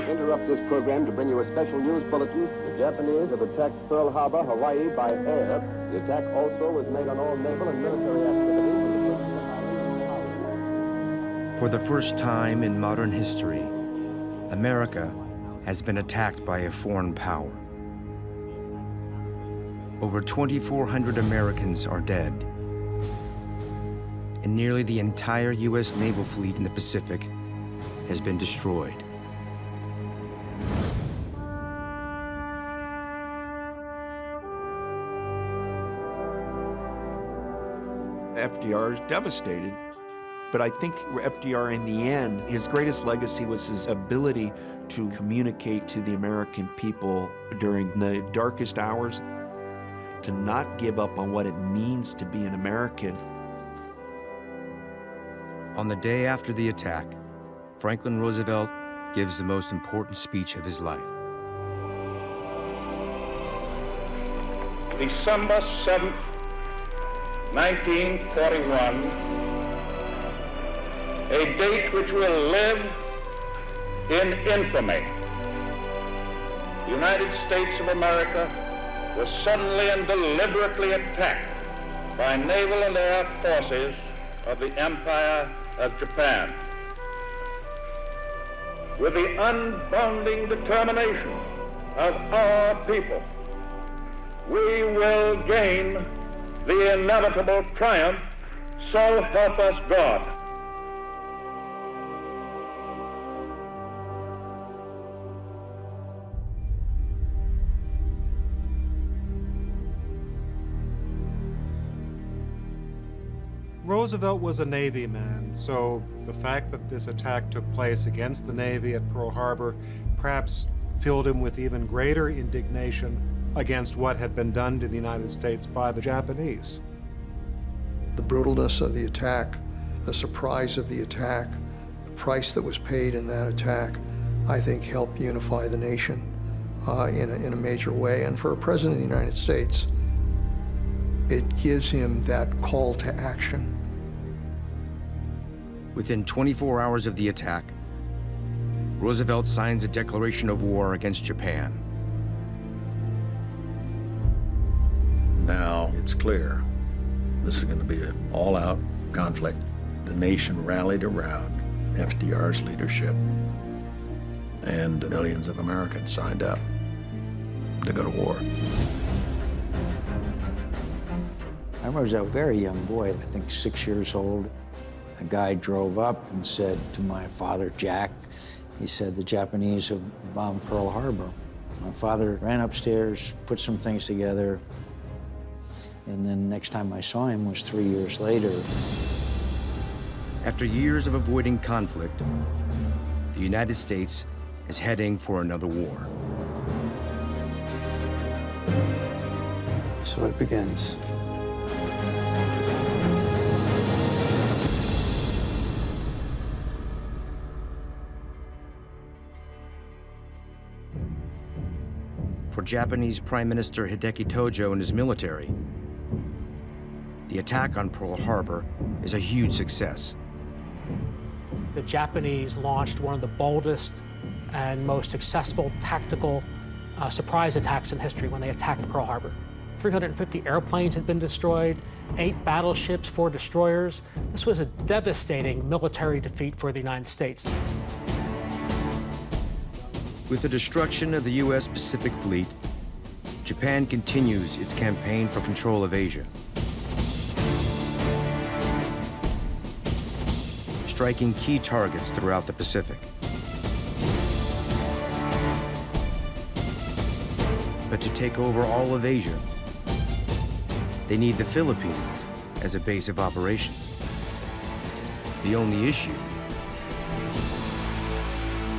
interrupt this program to bring you a special news bulletin. The Japanese have attacked Pearl Harbor, Hawaii, by air. The attack also was made on all naval and military activities. For the first time in modern history, America has been attacked by a foreign power. Over 2,400 Americans are dead, and nearly the entire U.S. naval fleet in the Pacific has been destroyed. FDR is devastated, but I think FDR, in the end, his greatest legacy was his ability to communicate to the American people during the darkest hours, to not give up on what it means to be an American. On the day after the attack, Franklin Roosevelt gives the most important speech of his life. December 7th, 1941, a date which will live in infamy. The United States of America was suddenly and deliberately attacked by naval and air forces of the Empire of Japan. With the unbounding determination of our people, we will gain the inevitable triumph, so help us God. Roosevelt was a Navy man, so the fact that this attack took place against the Navy at Pearl Harbor perhaps filled him with even greater indignation against what had been done to the United States by the Japanese. The brutalness of the attack, the surprise of the attack, the price that was paid in that attack, I think helped unify the nation in a major way. And for a president of the United States, it gives him that call to action. Within 24 hours of the attack, Roosevelt signs a declaration of war against Japan. Now it's clear this is going to be an all-out conflict. The nation rallied around FDR's leadership, and millions of Americans signed up to go to war. I was a very young boy, I think 6 years old. A guy drove up and said to my father, Jack, he said, the Japanese have bombed Pearl Harbor. My father ran upstairs, put some things together, and then next time I saw him was 3 years later. After years of avoiding conflict, the United States is heading for another war. So it begins. For Japanese Prime Minister Hideki Tojo and his military, the attack on Pearl Harbor is a huge success. The Japanese launched one of the boldest and most successful tactical surprise attacks in history when they attacked Pearl Harbor. 350 airplanes had been destroyed, 8 battleships, 4 destroyers. This was a devastating military defeat for the United States. With the destruction of the U.S. Pacific Fleet, Japan continues its campaign for control of Asia, striking key targets throughout the Pacific. But to take over all of Asia, they need the Philippines as a base of operations. The only issue,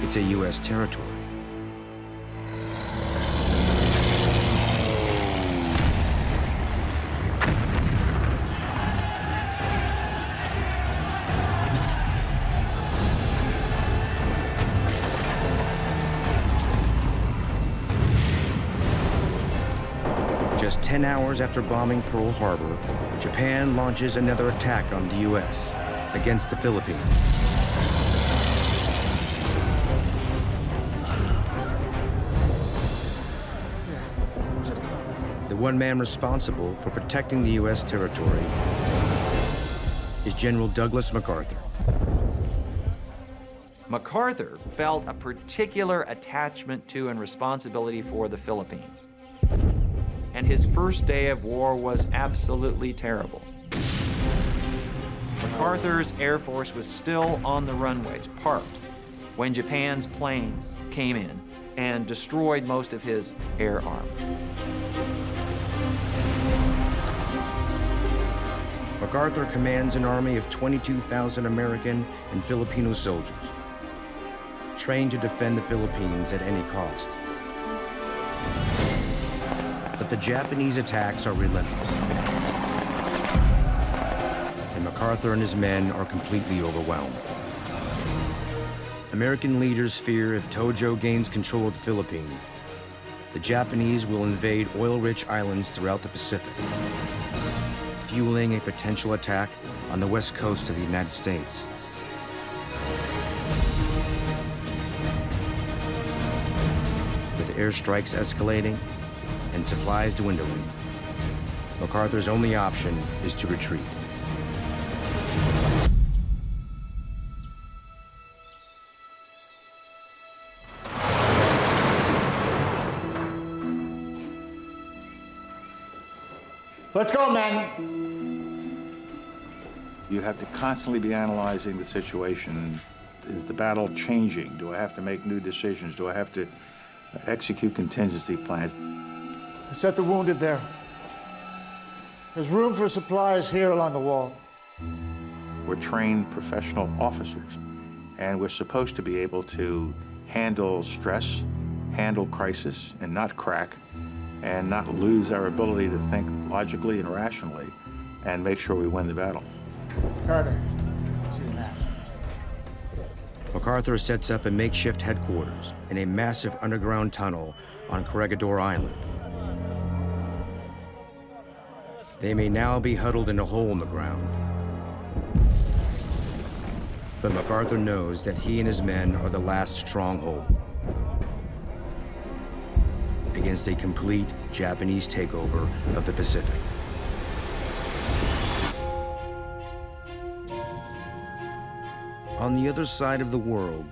it's a U.S. territory. Just 10 hours after bombing Pearl Harbor, Japan launches another attack on the U.S. against the Philippines. one man responsible for protecting the U.S. territory is General Douglas MacArthur. MacArthur felt a particular attachment to and responsibility for the Philippines. And his first day of war was absolutely terrible. MacArthur's Air Force was still on the runways, parked, when Japan's planes came in and destroyed most of his air arm. MacArthur commands an army of 22,000 American and Filipino soldiers, trained to defend the Philippines at any cost. But the Japanese attacks are relentless, and MacArthur and his men are completely overwhelmed. American leaders fear if Tojo gains control of the Philippines, the Japanese will invade oil-rich islands throughout the Pacific, fueling a potential attack on the west coast of the United States. With airstrikes escalating and supplies dwindling, MacArthur's only option is to retreat. Let's go, men! You have to constantly be analyzing the situation. Is the battle changing? Do I have to make new decisions? Do I have to execute contingency plans? Set the wounded there. There's room for supplies here along the wall. We're trained professional officers, and we're supposed to be able to handle stress, handle crisis, and not crack, and not lose our ability to think logically and rationally, and make sure we win the battle. Carter, see the map. MacArthur sets up a makeshift headquarters in a massive underground tunnel on Corregidor Island. They may now be huddled in a hole in the ground, but MacArthur knows that he and his men are the last stronghold against a complete Japanese takeover of the Pacific. On the other side of the world,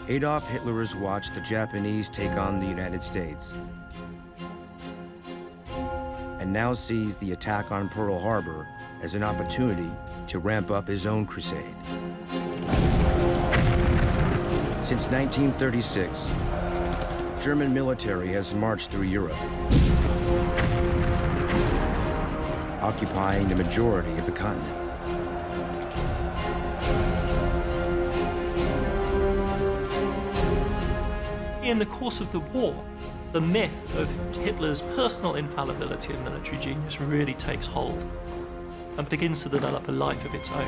Adolf Hitler has watched the Japanese take on the United States and now sees the attack on Pearl Harbor as an opportunity to ramp up his own crusade. Since 1936, German military has marched through Europe, occupying the majority of the continent. In the course of the war, the myth of Hitler's personal infallibility and military genius really takes hold and begins to develop a life of its own.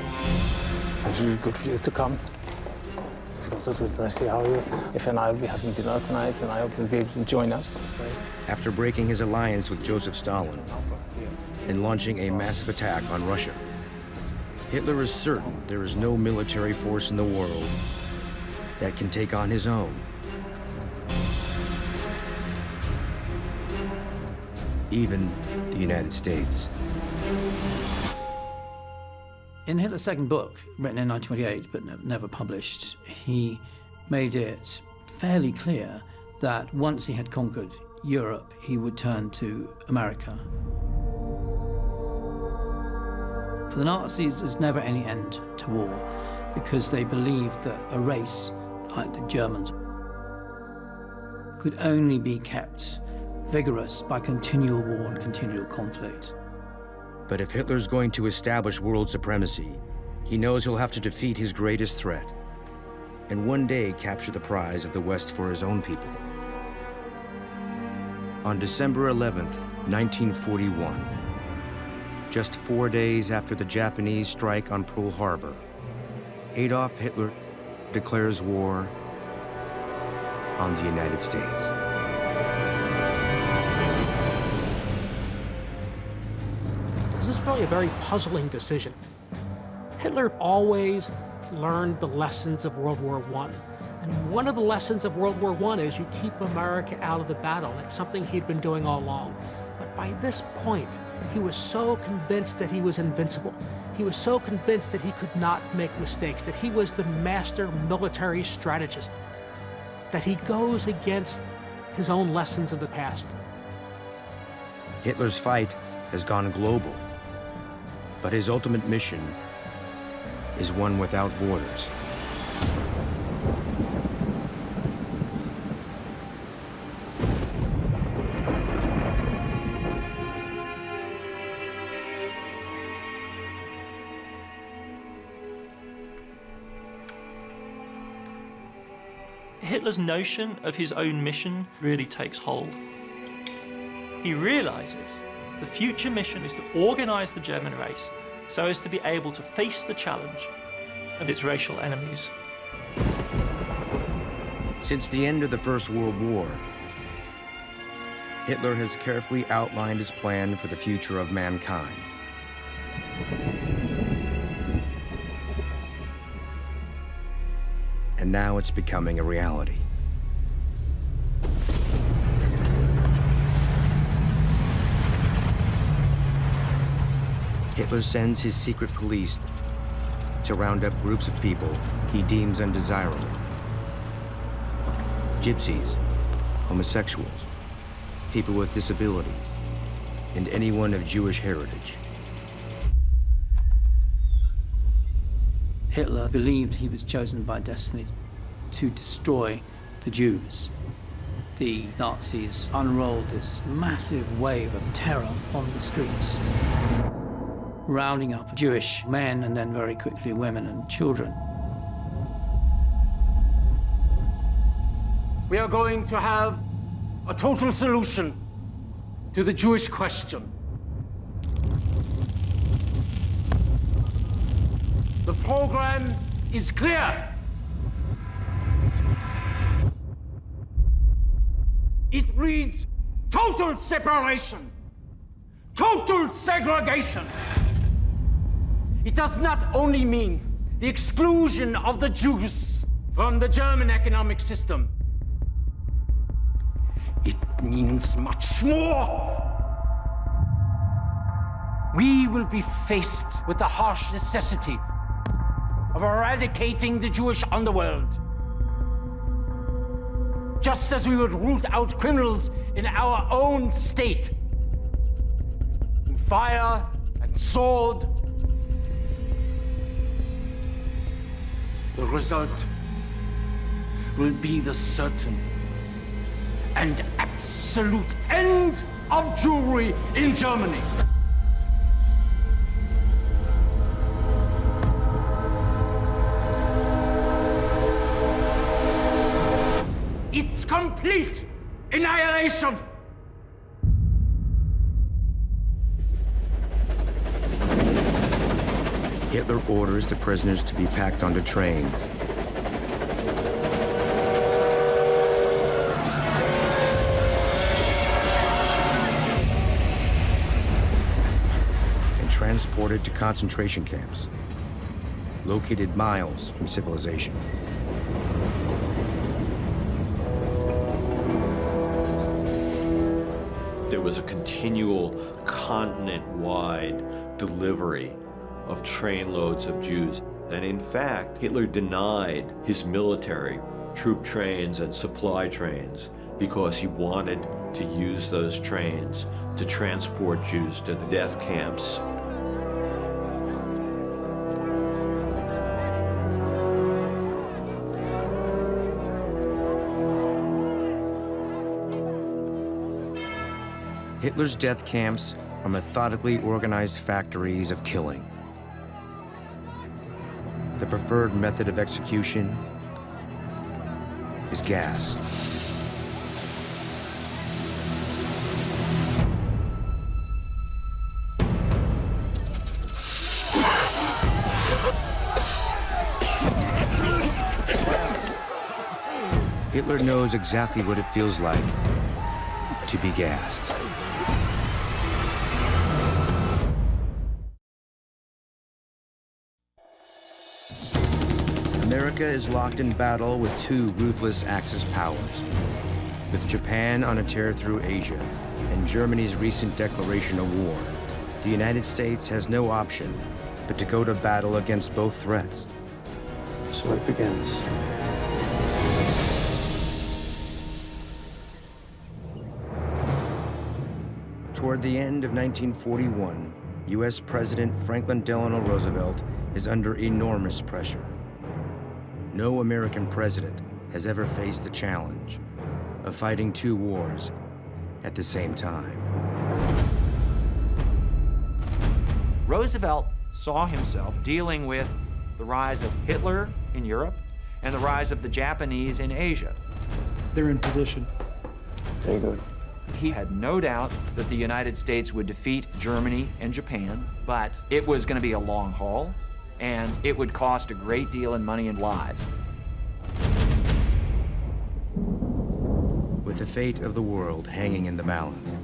It's really good for you to come. It's also good to see how you, if and I will be having dinner tonight, and I hope you'll be able to join us. So. After breaking his alliance with Joseph Stalin and launching a massive attack on Russia, Hitler is certain there is no military force in the world that can take on his own. Even the United States. In Hitler's second book, written in 1928 but never published, he made it fairly clear that once he had conquered Europe, he would turn to America. For the Nazis, there's never any end to war because they believed that a race, like the Germans, could only be kept vigorous by continual war and continual conflict. But if Hitler's going to establish world supremacy, he knows he'll have to defeat his greatest threat and one day capture the prize of the West for his own people. On December 11th, 1941, just 4 days after the Japanese strike on Pearl Harbor, Adolf Hitler declares war on the United States. This is really a very puzzling decision. Hitler always learned the lessons of World War I, and One of the lessons of World War I is you keep America out of the battle. That's something he'd been doing all along. But by this point, he was so convinced that he was invincible. He was so convinced that he could not make mistakes, that he was the master military strategist, that he goes against his own lessons of the past. Hitler's fight has gone global, but his ultimate mission is one without borders. Hitler's notion of his own mission really takes hold. He realizes the future mission is to organize the German race so as to be able to face the challenge of its racial enemies. Since the end of the First World War, Hitler has carefully outlined his plan for the future of mankind. And now it's becoming a reality. Hitler sends his secret police to round up groups of people he deems undesirable. Gypsies, homosexuals, people with disabilities, and anyone of Jewish heritage. Hitler believed he was chosen by destiny to destroy the Jews. The Nazis unrolled this massive wave of terror on the streets, rounding up Jewish men and then very quickly women and children. We are going to have a total solution to the Jewish question. The program is clear. It reads total separation, total segregation. It does not only mean the exclusion of the Jews from the German economic system. It means much more. We will be faced with the harsh necessity of eradicating the Jewish underworld. Just as we would root out criminals in our own state. In fire and sword. The result will be the certain and absolute end of Jewry in Germany. It's complete annihilation. Hitler orders the prisoners to be packed onto trains. And transported to concentration camps, located miles from civilization. There was a continual continent-wide delivery of trainloads of Jews. And in fact, Hitler denied his military troop trains and supply trains because he wanted to use those trains to transport Jews to the death camps. Hitler's death camps are methodically organized factories of killing. The preferred method of execution is gas. Hitler knows exactly what it feels like to be gassed. America is locked in battle with two ruthless Axis powers. With Japan on a tear through Asia and Germany's recent declaration of war, the United States has no option but to go to battle against both threats. So it begins. Toward the end of 1941, U.S. President Franklin Delano Roosevelt is under enormous pressure. No American president has ever faced the challenge of fighting two wars at the same time. Roosevelt saw himself dealing with the rise of Hitler in Europe and the rise of the Japanese in Asia. They're in position. Very good. He had no doubt that the United States would defeat Germany and Japan, but it was going to be a long haul, and it would cost a great deal in money and lives. With the fate of the world hanging in the balance,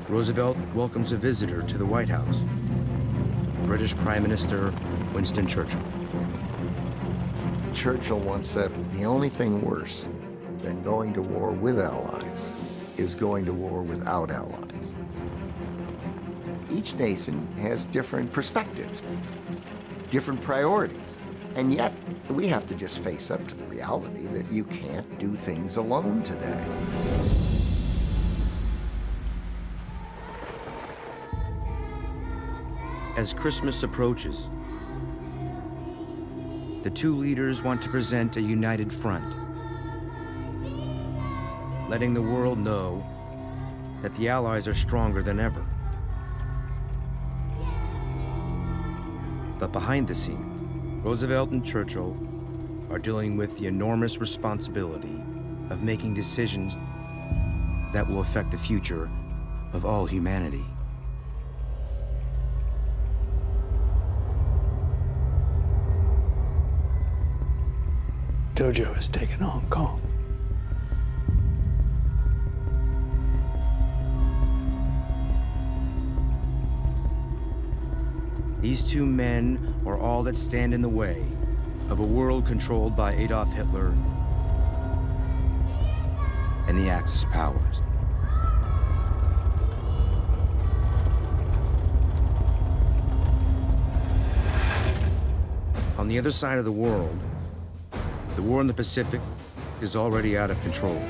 Roosevelt welcomes a visitor to the White House, British Prime Minister Winston Churchill. Churchill once said, the only thing worse than going to war with allies is going to war without allies. Each nation has different perspectives, different priorities, and yet we have to just face up to the reality that you can't do things alone today. As Christmas approaches, the two leaders want to present a united front, letting the world know that the Allies are stronger than ever. But behind the scenes, Roosevelt and Churchill are dealing with the enormous responsibility of making decisions that will affect the future of all humanity. Dojo has taken Hong Kong. These two men are all that stand in the way of a world controlled by Adolf Hitler and the Axis powers. On the other side of the world, the war in the Pacific is already out of control.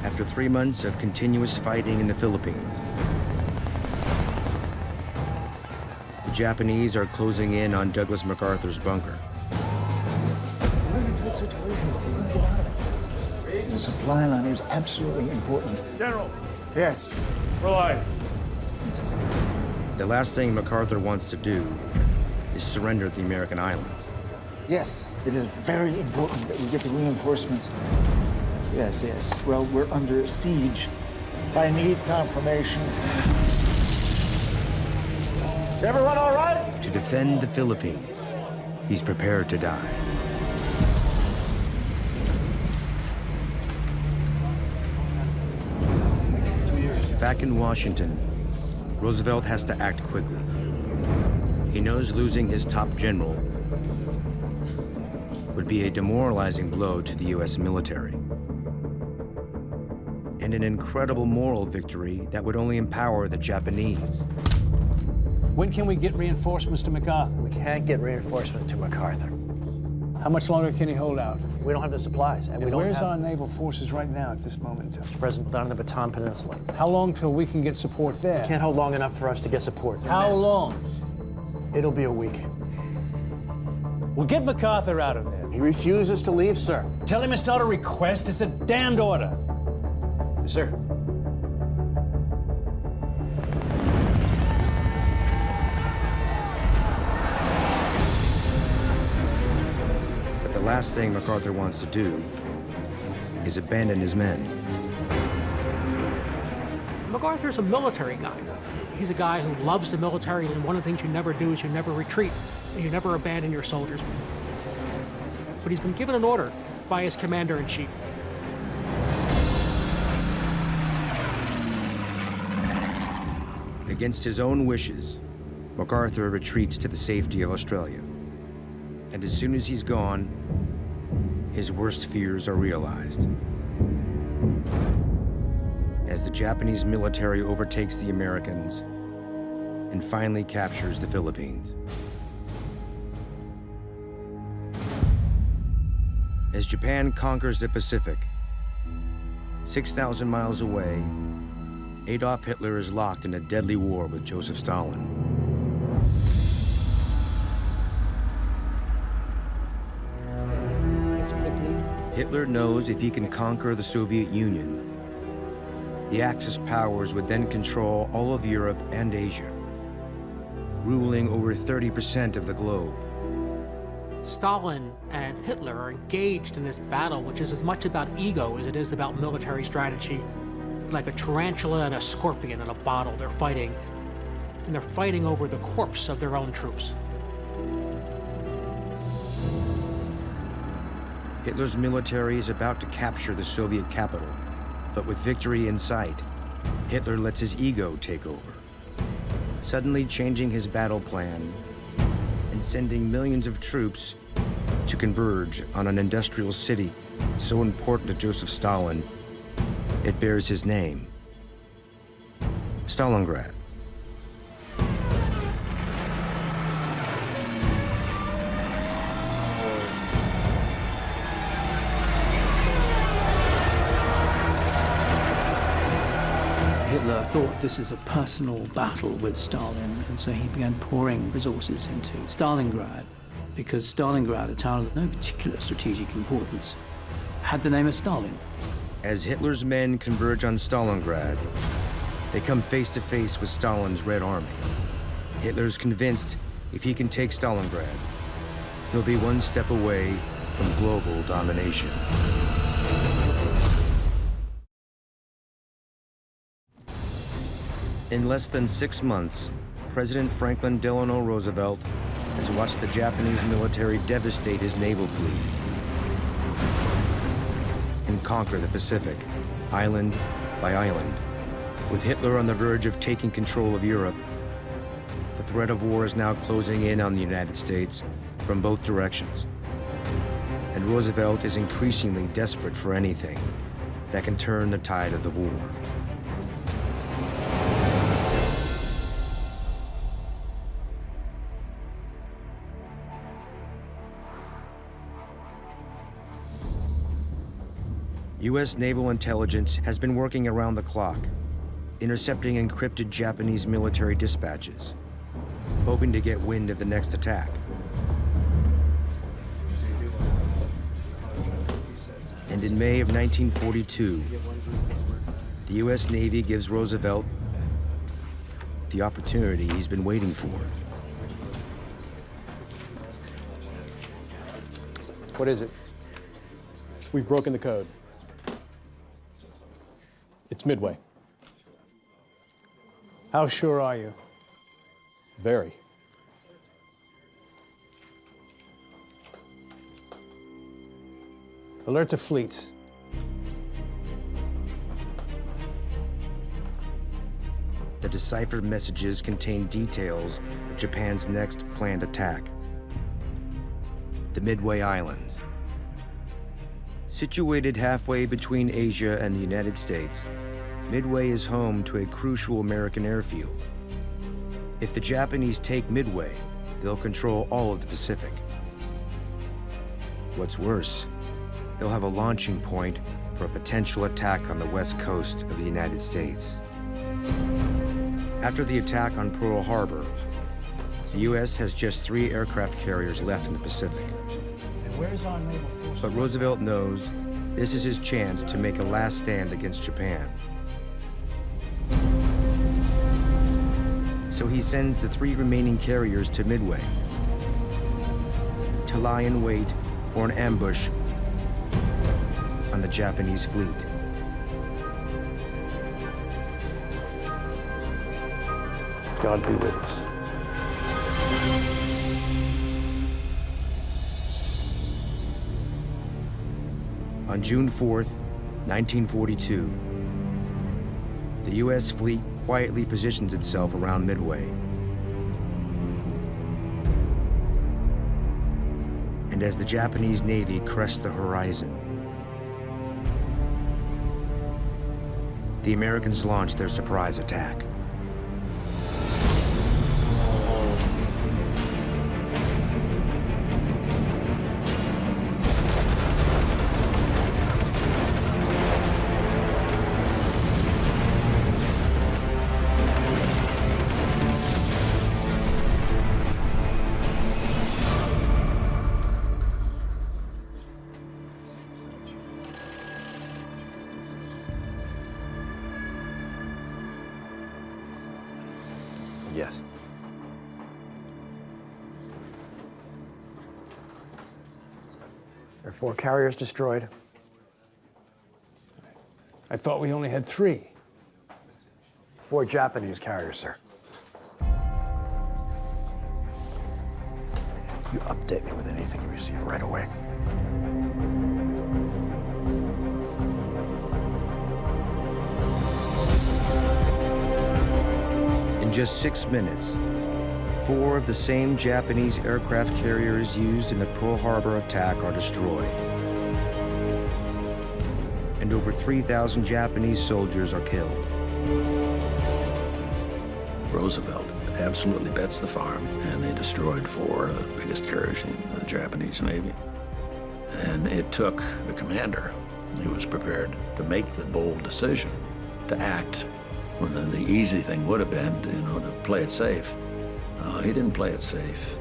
After 3 months of continuous fighting in the Philippines, the Japanese are closing in on Douglas MacArthur's bunker. We're in a tight situation. We're going to get out of it. The supply line is absolutely important. General. Yes. We're alive. The last thing MacArthur wants to do is surrender the American islands. Yes, it is very important that we get the reinforcements. Yes, yes. Well, we're under siege. I need confirmation. Is everyone all right? To defend the Philippines, he's prepared to die. Back in Washington, Roosevelt has to act quickly. He knows losing his top general would be a demoralizing blow to the U.S. military, and an incredible moral victory that would only empower the Japanese. When can we get reinforcements to MacArthur? We can't get reinforcements to MacArthur. How much longer can he hold out? We don't have the supplies, and we don't Where's have... our naval forces right now at this moment in time? Mr. President, down in the Bataan Peninsula. How long till we can get support there? Can't hold long enough for us to get support. How long? It'll be a week. We'll get MacArthur out of there. He refuses to leave, sir. Tell him it's not a request, it's a damned order. Yes, sir. But the last thing MacArthur wants to do is abandon his men. MacArthur's a military guy. He's a guy who loves the military, and one of the things you never do is you never retreat. You never abandon your soldiers. But he's been given an order by his commander-in-chief. Against his own wishes, MacArthur retreats to the safety of Australia. And as soon as he's gone, his worst fears are realized. As the Japanese military overtakes the Americans and finally captures the Philippines. As Japan conquers the Pacific, 6,000 miles away, Adolf Hitler is locked in a deadly war with Joseph Stalin. Hitler knows if he can conquer the Soviet Union, the Axis powers would then control all of Europe and Asia, ruling over 30% of the globe. Stalin and Hitler are engaged in this battle, which is as much about ego as it is about military strategy. Like a tarantula and a scorpion in a bottle, they're fighting. And they're fighting over the corpse of their own troops. Hitler's military is about to capture the Soviet capital, but with victory in sight, Hitler lets his ego take over, suddenly changing his battle plan and sending millions of troops to converge on an industrial city so important to Joseph Stalin, it bears his name, Stalingrad. Hitler thought this is a personal battle with Stalin, and so he began pouring resources into Stalingrad, because Stalingrad, a town of no particular strategic importance, had the name of Stalin. As Hitler's men converge on Stalingrad, they come face to face with Stalin's Red Army. Hitler's convinced if he can take Stalingrad, he'll be one step away from global domination. In less than 6 months, President Franklin Delano Roosevelt has watched the Japanese military devastate his naval fleet and conquer the Pacific, island by island. With Hitler on the verge of taking control of Europe, the threat of war is now closing in on the United States from both directions. And Roosevelt is increasingly desperate for anything that can turn the tide of the war. U.S. naval intelligence has been working around the clock, intercepting encrypted Japanese military dispatches, hoping to get wind of the next attack. And in May of 1942, the U.S. Navy gives Roosevelt the opportunity he's been waiting for. What is it? We've broken the code. It's Midway. How sure are you? Very. Alert the fleets. The deciphered messages contain details of Japan's next planned attack. The Midway Islands. Situated halfway between Asia and the United States, Midway is home to a crucial American airfield. If the Japanese take Midway, they'll control all of the Pacific. What's worse, they'll have a launching point for a potential attack on the west coast of the United States. After the attack on Pearl Harbor, the U.S. has just 3 aircraft carriers left in the Pacific. And where's our naval force? But Roosevelt knows this is his chance to make a last stand against Japan. So he sends the 3 remaining carriers to Midway to lie in wait for an ambush on the Japanese fleet. God be with us. On June 4th, 1942, the the U.S. fleet quietly positions itself around Midway. And as the Japanese Navy crests the horizon, the Americans launch their surprise attack. Yes. There are 4 carriers destroyed. I thought we only had 3. 4 Japanese carriers, sir. You update me with anything you receive right away. In just 6 minutes, 4 of the same Japanese aircraft carriers used in the Pearl Harbor attack are destroyed. And over 3,000 Japanese soldiers are killed. Roosevelt absolutely bets the farm, and they destroyed 4 of the biggest carriers in the Japanese Navy. And it took the commander who was prepared to make the bold decision to act when the easy thing would have been, to play it safe. He didn't play it safe,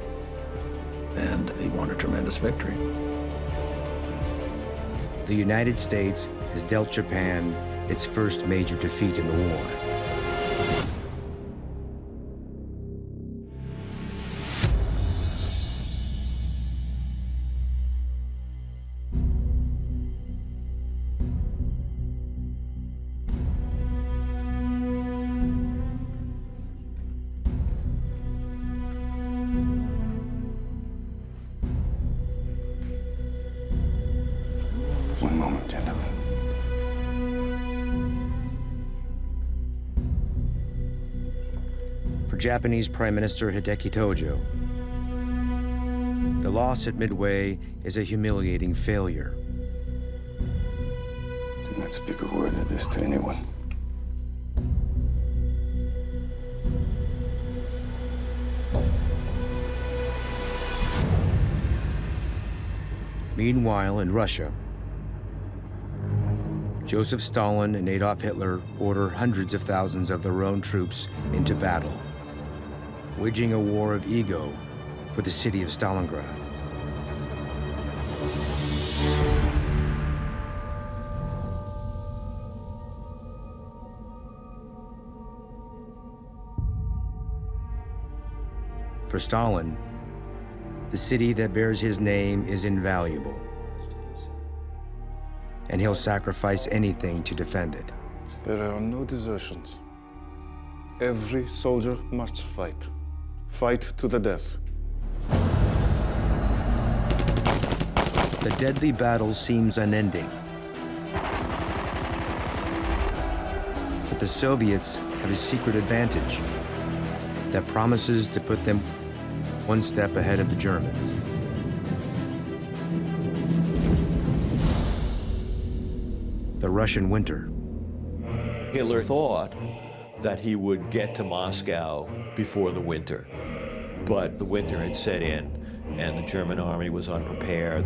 and he won a tremendous victory. The United States has dealt Japan its first major defeat in the war. One moment, gentlemen. For Japanese Prime Minister Hideki Tojo, the loss at Midway is a humiliating failure. Do not speak a word of this to anyone. Meanwhile, in Russia, Joseph Stalin and Adolf Hitler order hundreds of thousands of their own troops into battle, waging a war of ego for the city of Stalingrad. For Stalin, the city that bears his name is invaluable, and he'll sacrifice anything to defend it. There are no desertions. Every soldier must fight. Fight to the death. The deadly battle seems unending. But the Soviets have a secret advantage that promises to put them one step ahead of the Germans. The Russian winter. Hitler thought that he would get to Moscow before the winter, but the winter had set in and the German army was unprepared.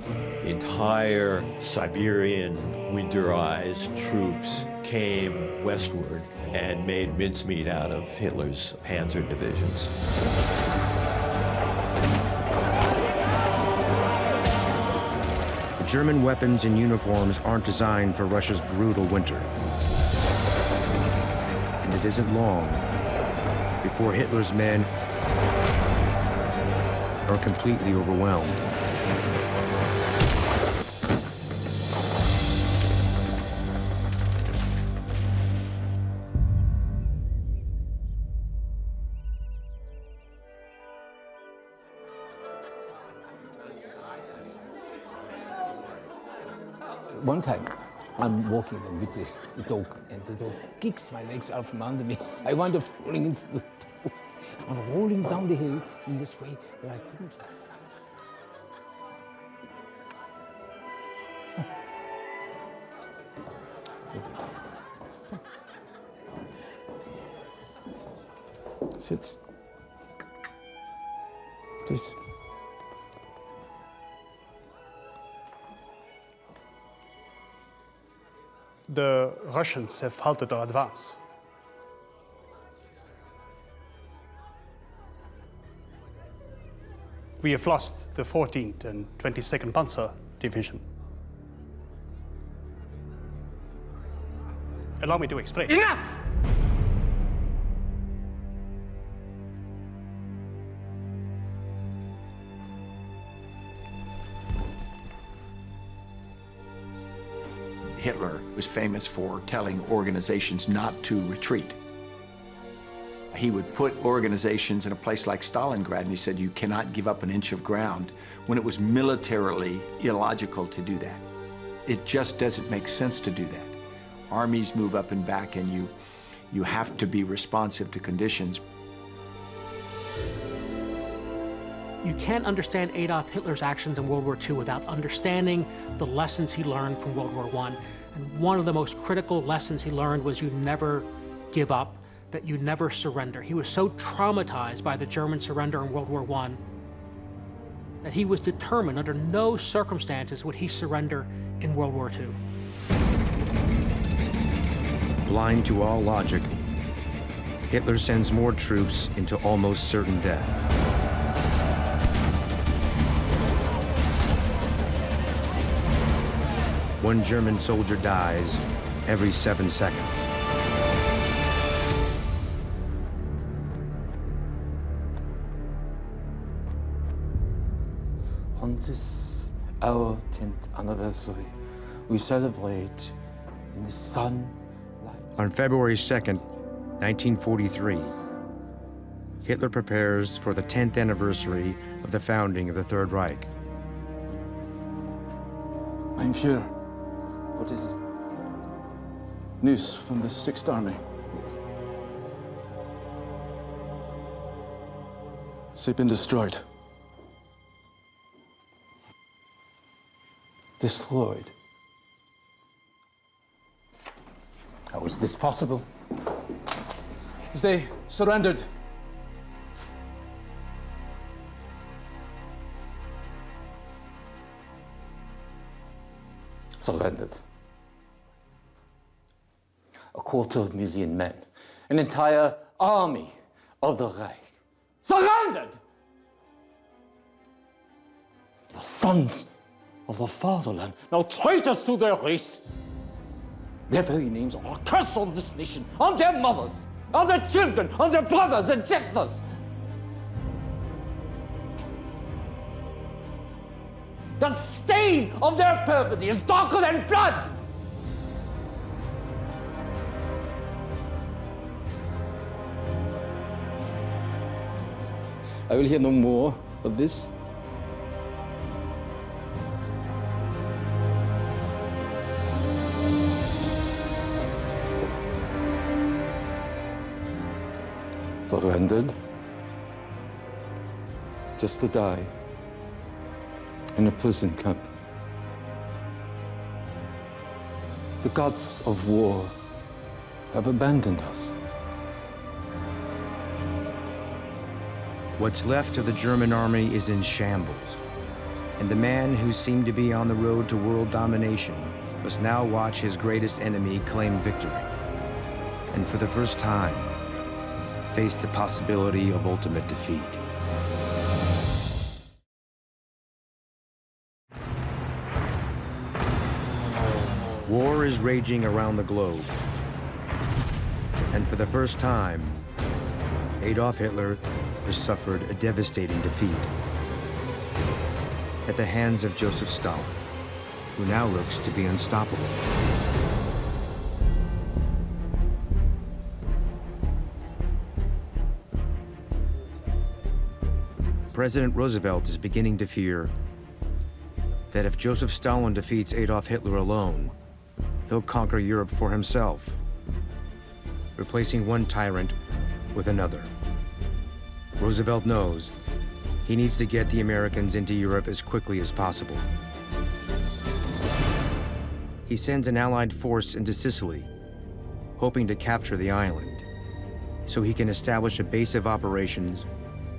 The entire Siberian winterized troops came westward and made mincemeat out of Hitler's panzer divisions. The German weapons and uniforms aren't designed for Russia's brutal winter. And it isn't long before Hitler's men are completely overwhelmed. One take. I'm walking with the dog, and the dog kicks my legs out from under me. I wound up falling into the pool. I'm rolling down the hill in this way that I couldn't. Sit. Please. The Russians have halted our advance. We have lost the 14th and 22nd Panzer Division. Allow me to explain. Enough! Hitler was famous for telling organizations not to retreat. He would put organizations in a place like Stalingrad, and he said, you cannot give up an inch of ground, when it was militarily illogical to do that. It just doesn't make sense to do that. Armies move up and back, and you have to be responsive to conditions. You can't understand Adolf Hitler's actions in World War II without understanding the lessons he learned from World War I. And one of the most critical lessons he learned was you never give up, that you never surrender. He was so traumatized by the German surrender in World War I that he was determined under no circumstances would he surrender in World War II. Blind to all logic, Hitler sends more troops into almost certain death. One German soldier dies every 7 seconds. On this, our 10th anniversary, we celebrate in the sun. On February 2nd, 1943, Hitler prepares for the 10th anniversary of the founding of the Third Reich. Mein Führer, what is it? News from the 6th Army. They've been destroyed. Destroyed. How is this possible? They surrendered. Surrendered. 250,000 men, an entire army of the Reich, surrendered! The sons of the fatherland, now traitors to their race. Their very names are a curse on this nation, on their mothers, on their children, on their brothers and sisters. The stain of their perfidy is darker than blood. I will hear no more of this. Surrendered, just to die in a prison camp. The gods of war have abandoned us. What's left of the German army is in shambles, and the man who seemed to be on the road to world domination must now watch his greatest enemy claim victory, and for the first time, face the possibility of ultimate defeat. War is raging around the globe, and for the first time, Adolf Hitler has suffered a devastating defeat at the hands of Joseph Stalin, who now looks to be unstoppable. President Roosevelt is beginning to fear that if Joseph Stalin defeats Adolf Hitler alone, he'll conquer Europe for himself, replacing one tyrant with another. Roosevelt knows he needs to get the Americans into Europe as quickly as possible. He sends an Allied force into Sicily, hoping to capture the island, so he can establish a base of operations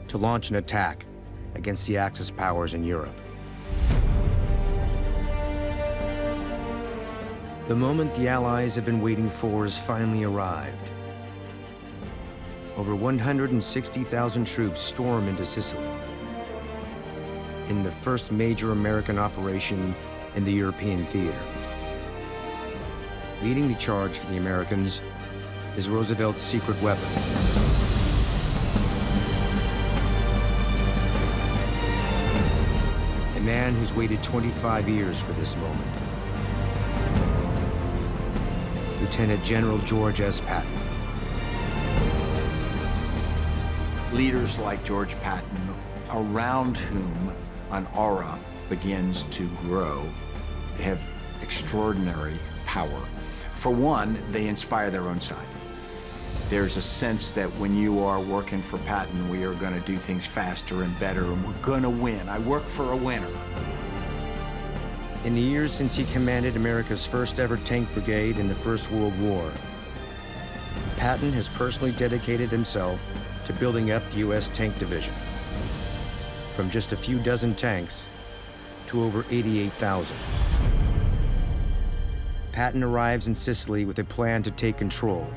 to launch an attack against the Axis powers in Europe. The moment the Allies have been waiting for has finally arrived. Over 160,000 troops storm into Sicily in the first major American operation in the European theater. Leading the charge for the Americans is Roosevelt's secret weapon. A man who's waited 25 years for this moment. Lieutenant General George S. Patton. Leaders like George Patton, around whom an aura begins to grow, have extraordinary power. For one, they inspire their own side. There's a sense that when you are working for Patton, we are going to do things faster and better, and we're going to win. I work for a winner. In the years since he commanded America's first ever tank brigade in the First World War, Patton has personally dedicated himself to building up the U.S. Tank Division, from just a few dozen tanks to over 88,000. Patton arrives in Sicily with a plan to take control.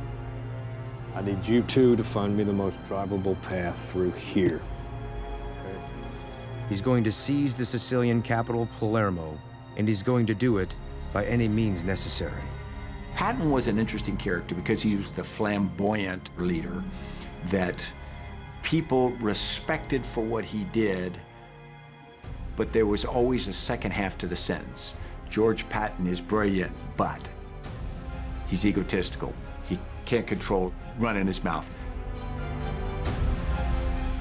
I need you two to find me the most drivable path through here. He's going to seize the Sicilian capital of Palermo, and he's going to do it by any means necessary. Patton was an interesting character because he was the flamboyant leader that people respected for what he did, but there was always a second half to the sentence. George Patton is brilliant, but he's egotistical. He can't control running his mouth.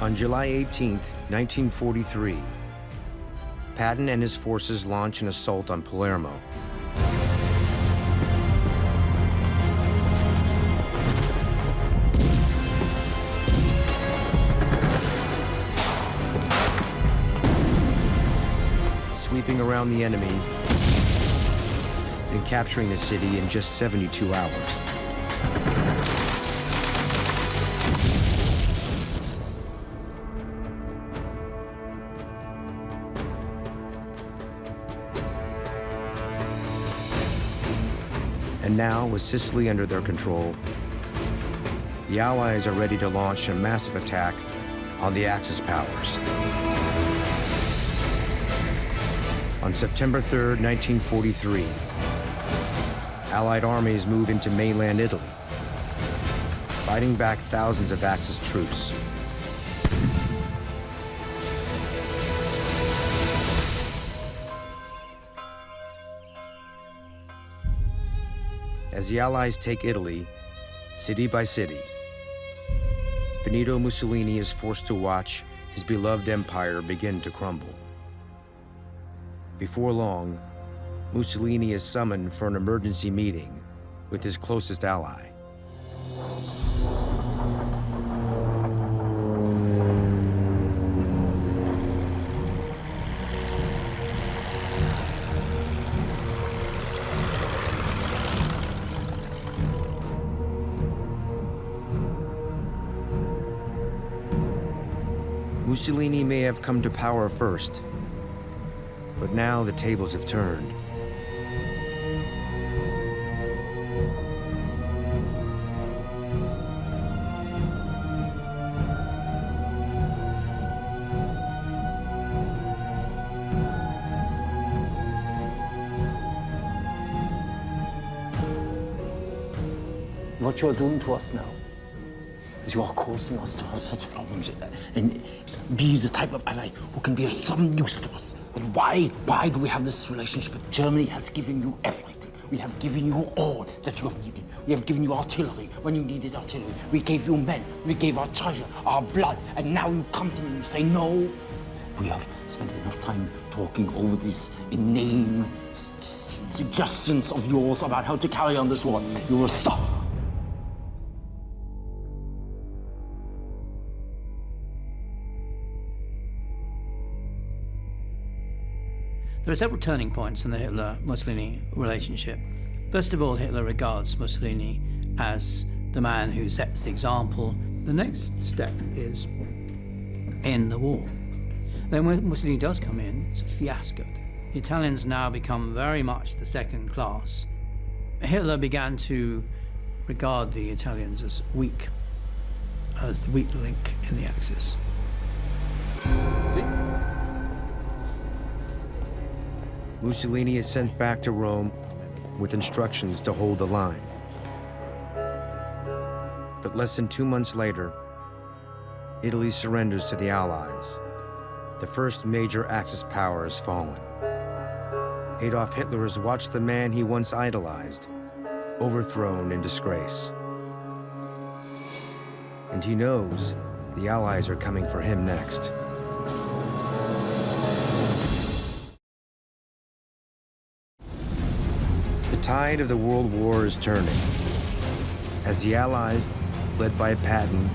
On July 18th, 1943, Patton and his forces launch an assault on Palermo. Sweeping around the enemy and capturing the city in just 72 hours. And now, with Sicily under their control, the Allies are ready to launch a massive attack on the Axis powers. On September 3rd, 1943, Allied armies move into mainland Italy, fighting back thousands of Axis troops. As the Allies take Italy, city by city, Benito Mussolini is forced to watch his beloved empire begin to crumble. Before long, Mussolini is summoned for an emergency meeting with his closest ally. Mussolini may have come to power first, but now the tables have turned. What you're doing to us now is you are causing us to have such problems and be the type of ally who can be of some use to us. And why do we have this relationship? Germany has given you everything. We have given you all that you have needed. We have given you artillery when you needed artillery. We gave you men. We gave our treasure, our blood. And now you come to me and you say no. We have spent enough time talking over these inane suggestions of yours about how to carry on this war, you will stop. There are several turning points in the Hitler-Mussolini relationship. First of all, Hitler regards Mussolini as the man who sets the example. The next step is end the war. Then when Mussolini does come in, it's a fiasco. The Italians now become very much the second class. Hitler began to regard the Italians as weak, as the weak link in the Axis. See? Mussolini is sent back to Rome with instructions to hold the line. But less than 2 months later, Italy surrenders to the Allies. The first major Axis power has fallen. Adolf Hitler has watched the man he once idolized overthrown in disgrace. And he knows the Allies are coming for him next. The tide of the World War is turning as the Allies, led by Patton,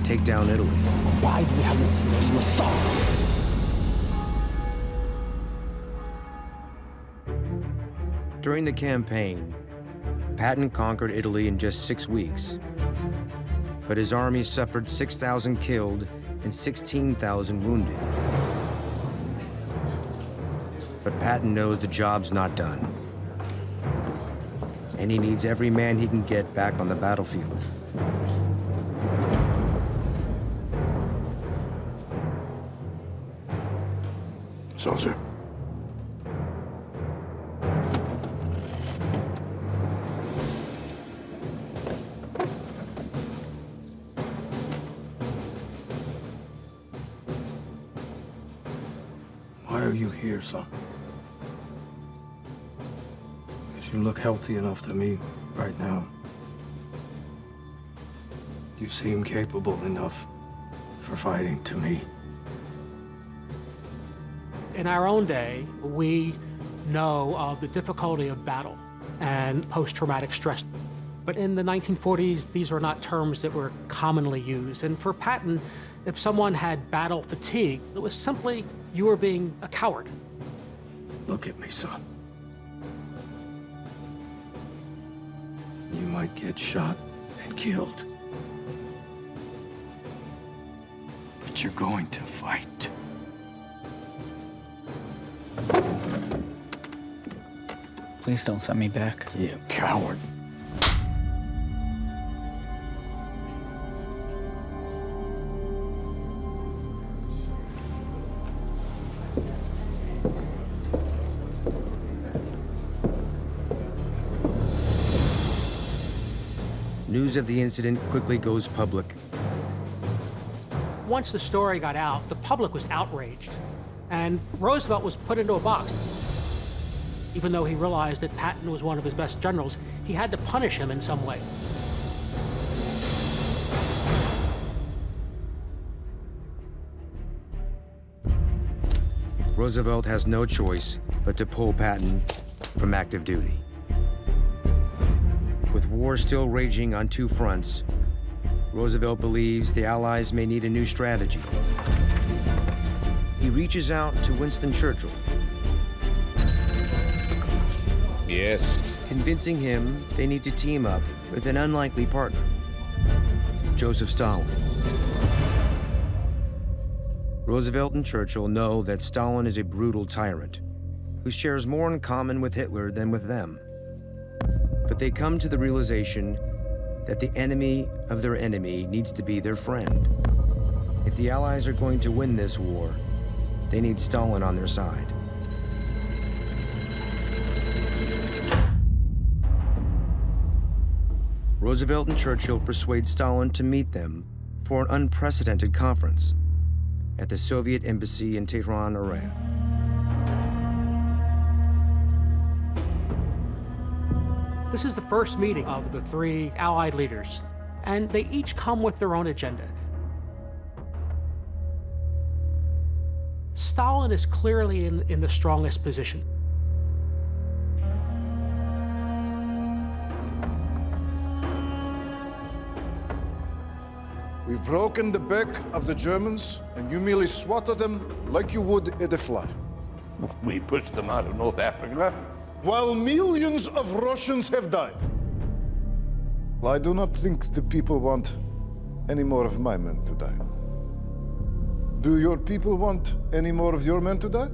take down Italy. Why do we have this situation? Stop! During the campaign, Patton conquered Italy in just 6 weeks, but his army suffered 6,000 killed and 16,000 wounded. But Patton knows the job's not done, and he needs every man he can get back on the battlefield. Soldier. Why are you here, son? Because you look healthy enough to me right now. You seem capable enough for fighting to me. In our own day, we know of the difficulty of battle and post-traumatic stress. But in the 1940s, these were not terms that were commonly used. And for Patton, if someone had battle fatigue, it was simply you were being a coward. Look at me, son. You might get shot and killed. But you're going to fight. Please don't send me back. You coward. News of the incident quickly goes public. Once the story got out, the public was outraged, and Roosevelt was put into a box. Even though he realized that Patton was one of his best generals, he had to punish him in some way. Roosevelt has no choice but to pull Patton from active duty. With war still raging on 2 fronts, Roosevelt believes the Allies may need a new strategy. He reaches out to Winston Churchill, Yes. convincing him they need to team up with an unlikely partner, Joseph Stalin. Roosevelt and Churchill know that Stalin is a brutal tyrant who shares more in common with Hitler than with them. But they come to the realization that the enemy of their enemy needs to be their friend. If the Allies are going to win this war, they need Stalin on their side. Roosevelt and Churchill persuade Stalin to meet them for an unprecedented conference at the Soviet embassy in Tehran, Iran. This is the first meeting of the 3 Allied leaders, and they each come with their own agenda. Stalin is clearly in the strongest position. We've broken the back of the Germans, and you merely swatted them like you would at a fly. We pushed them out of North Africa. While millions of Russians have died. Well, I do not think the people want any more of my men to die. Do your people want any more of your men to die?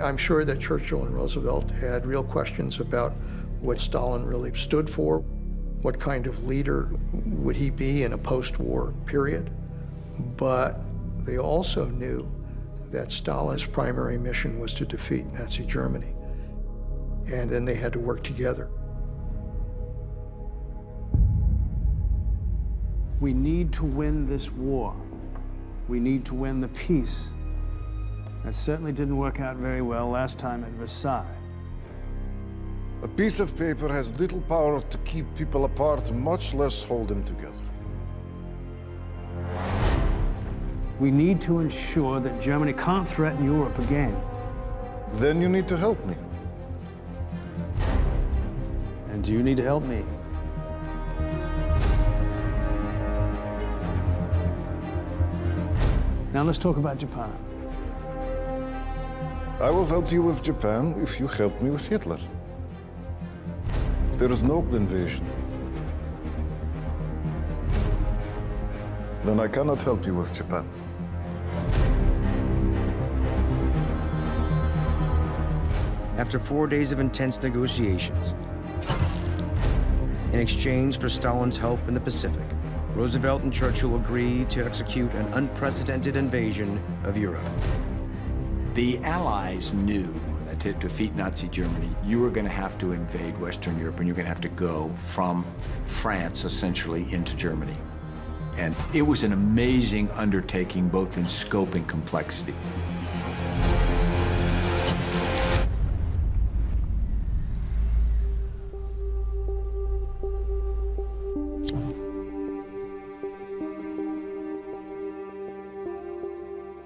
I'm sure that Churchill and Roosevelt had real questions about what Stalin really stood for. What kind of leader would he be in a post-war period? But they also knew that Stalin's primary mission was to defeat Nazi Germany. And then they had to work together. We need to win this war. We need to win the peace. That certainly didn't work out very well last time at Versailles. A piece of paper has little power to keep people apart, much less hold them together. We need to ensure that Germany can't threaten Europe again. Then you need to help me. And you need to help me. Now let's talk about Japan. I will help you with Japan if you help me with Hitler. If there is no invasion, then I cannot help you with Japan. After 4 days of intense negotiations, in exchange for Stalin's help in the Pacific, Roosevelt and Churchill agreed to execute an unprecedented invasion of Europe. The Allies knew that to defeat Nazi Germany, you were going to have to invade Western Europe, and you're going to have to go from France, essentially, into Germany. And it was an amazing undertaking, both in scope and complexity.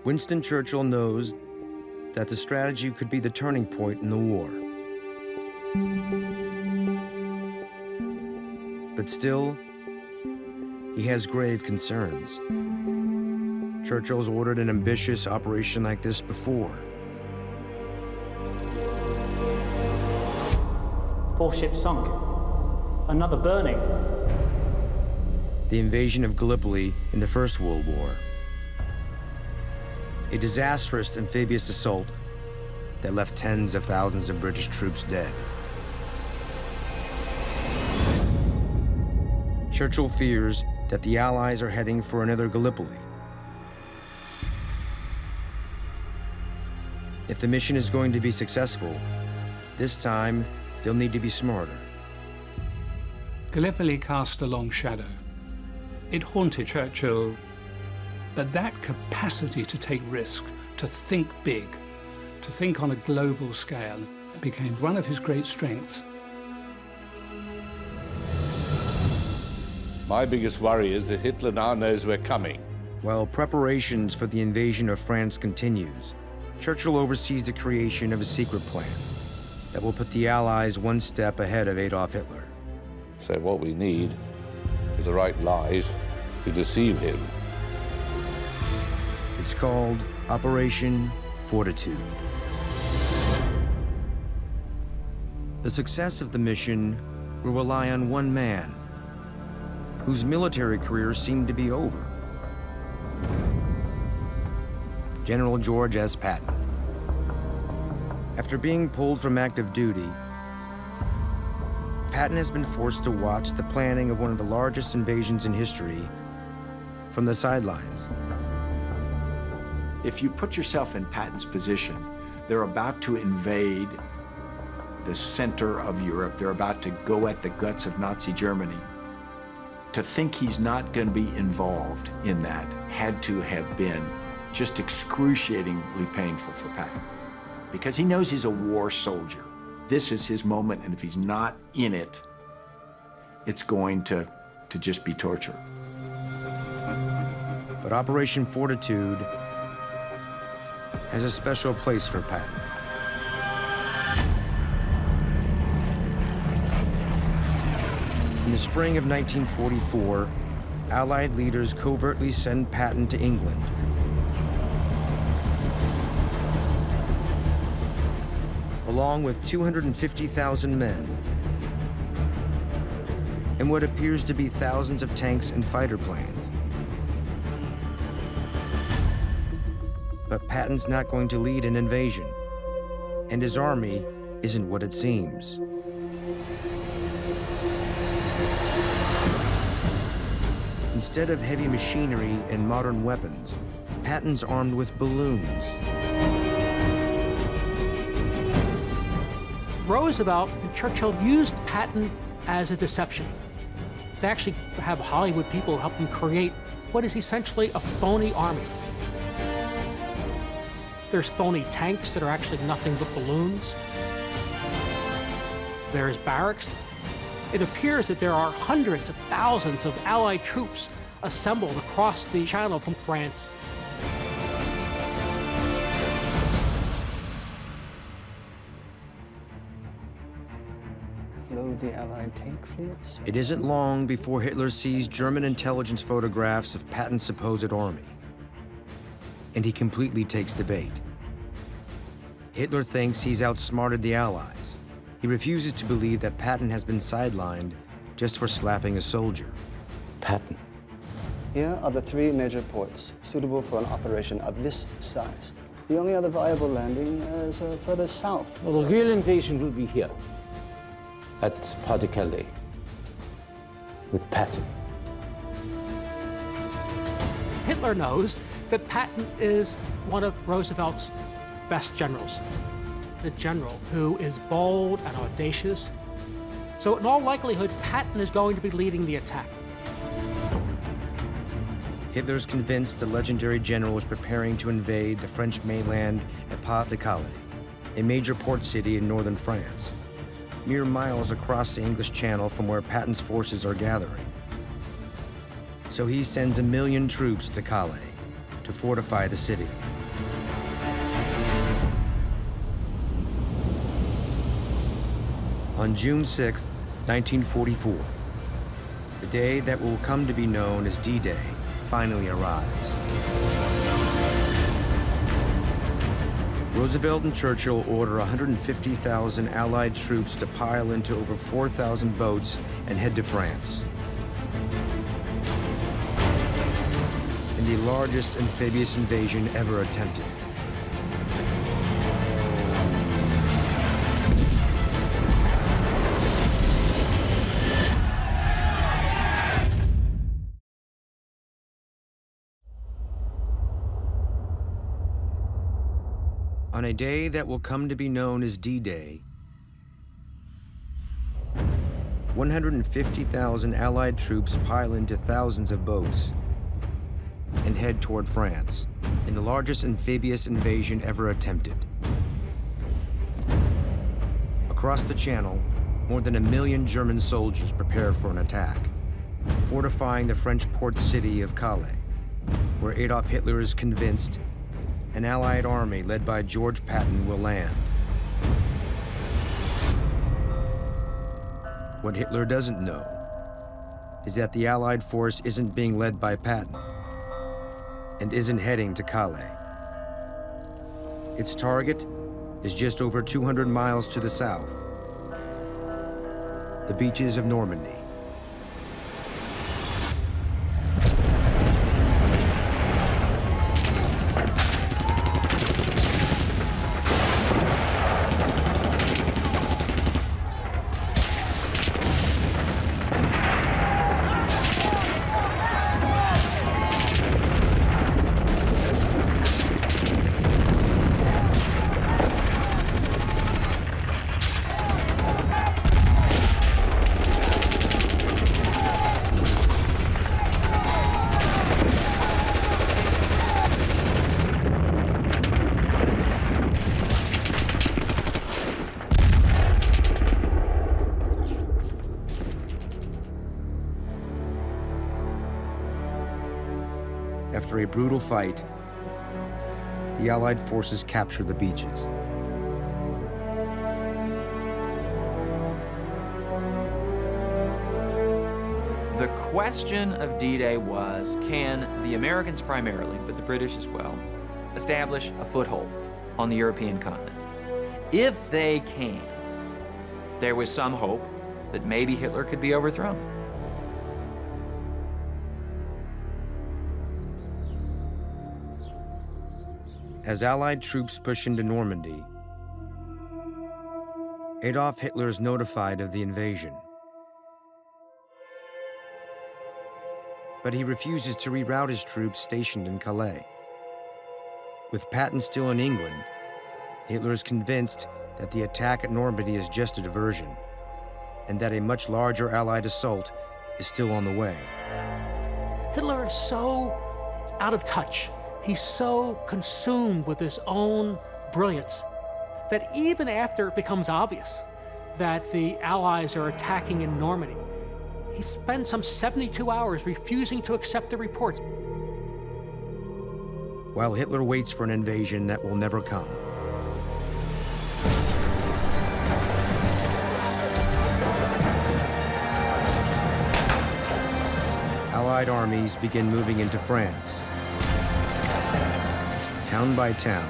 Winston Churchill knows that the strategy could be the turning point in the war. But still, he has grave concerns. Churchill's ordered an ambitious operation like this before. 4 ships sunk. Another burning. The invasion of Gallipoli in the First World War. A disastrous amphibious assault that left tens of thousands of British troops dead. Churchill fears that the Allies are heading for another Gallipoli. If the mission is going to be successful, this time they'll need to be smarter. Gallipoli cast a long shadow. It haunted Churchill. But that capacity to take risk, to think big, to think on a global scale, became one of his great strengths. My biggest worry is that Hitler now knows we're coming. While preparations for the invasion of France continues, Churchill oversees the creation of a secret plan that will put the Allies one step ahead of Adolf Hitler. So what we need is the right lies to deceive him. It's called Operation Fortitude. The success of the mission will rely on one man, whose military career seemed to be over. General George S. Patton. After being pulled from active duty, Patton has been forced to watch the planning of one of the largest invasions in history from the sidelines. If you put yourself in Patton's position, they're about to invade the center of Europe. They're about to go at the guts of Nazi Germany. To think he's not going to be involved in that had to have been just excruciatingly painful for Patton, because he knows he's a war soldier. This is his moment, and if he's not in it, it's going to just be torture. But Operation Fortitude has a special place for Patton. In the spring of 1944, Allied leaders covertly send Patton to England. Along with 250,000 men and what appears to be thousands of tanks and fighter planes. But Patton's not going to lead an invasion, and his army isn't what it seems. Instead of heavy machinery and modern weapons, Patton's armed with balloons. Roosevelt and Churchill used Patton as a deception. They actually have Hollywood people help them create what is essentially a phony army. There's phony tanks that are actually nothing but balloons. There's barracks. It appears that there are hundreds of thousands of Allied troops assembled across the Channel from France. Flow the Allied tank fleets. It isn't long before Hitler sees German intelligence photographs of Patton's supposed army, and he completely takes the bait. Hitler thinks he's outsmarted the Allies. He refuses to believe that Patton has been sidelined just for slapping a soldier. Patton. Here are the 3 major ports suitable for an operation of this size. The only other viable landing is further south. Well, the real invasion will be here, at Pas-de-Calais, with Patton. Hitler knows that Patton is one of Roosevelt's best generals. The general who is bold and audacious. So in all likelihood, Patton is going to be leading the attack. Hitler's convinced the legendary general is preparing to invade the French mainland at Pas-de-Calais, a major port city in northern France, mere miles across the English Channel from where Patton's forces are gathering. So he sends 1 million troops to Calais to fortify the city. On June 6, 1944, the day that will come to be known as D-Day finally arrives. Roosevelt and Churchill order 150,000 Allied troops to pile into over 4,000 boats and head to France. In the largest amphibious invasion ever attempted. On a day that will come to be known as D-Day, 150,000 Allied troops pile into thousands of boats and head toward France in the largest amphibious invasion ever attempted. Across the Channel, more than 1 million German soldiers prepare for an attack, fortifying the French port city of Calais, where Adolf Hitler is convinced an Allied army led by George Patton will land. What Hitler doesn't know is that the Allied force isn't being led by Patton and isn't heading to Calais. Its target is just over 200 miles to the south, the beaches of Normandy. After a brutal fight, the Allied forces capture the beaches. The question of D-Day was, can the Americans primarily, but the British as well, establish a foothold on the European continent? If they can, there was some hope that maybe Hitler could be overthrown. As Allied troops push into Normandy, Adolf Hitler is notified of the invasion. But he refuses to reroute his troops stationed in Calais. With Patton still in England, Hitler is convinced that the attack at Normandy is just a diversion, and that a much larger Allied assault is still on the way. Hitler is so out of touch. He's so consumed with his own brilliance that even after it becomes obvious that the Allies are attacking in Normandy, he spends some 72 hours refusing to accept the reports. While Hitler waits for an invasion that will never come. Allied armies begin moving into France, town by town.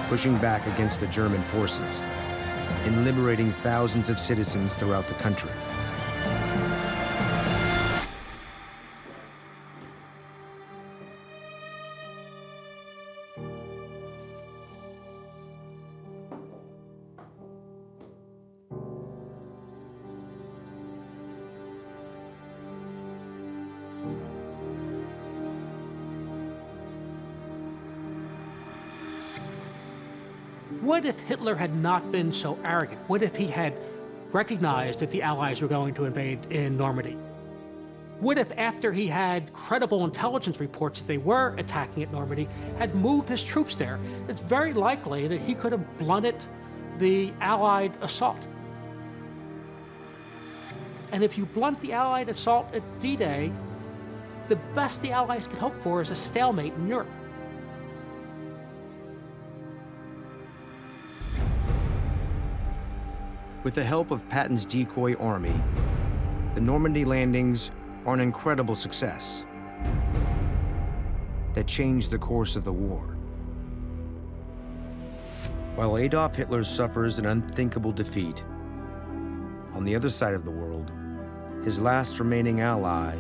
Pushing back against the German forces and liberating thousands of citizens throughout the country. What if Hitler had not been so arrogant? What if he had recognized that the Allies were going to invade in Normandy? What if, after he had credible intelligence reports that they were attacking at Normandy, had moved his troops there? It's very likely that he could have blunted the Allied assault. And if you blunt the Allied assault at D-Day, the best the Allies could hope for is a stalemate in Europe. With the help of Patton's decoy army, the Normandy landings are an incredible success that changed the course of the war. While Adolf Hitler suffers an unthinkable defeat, on the other side of the world, his last remaining ally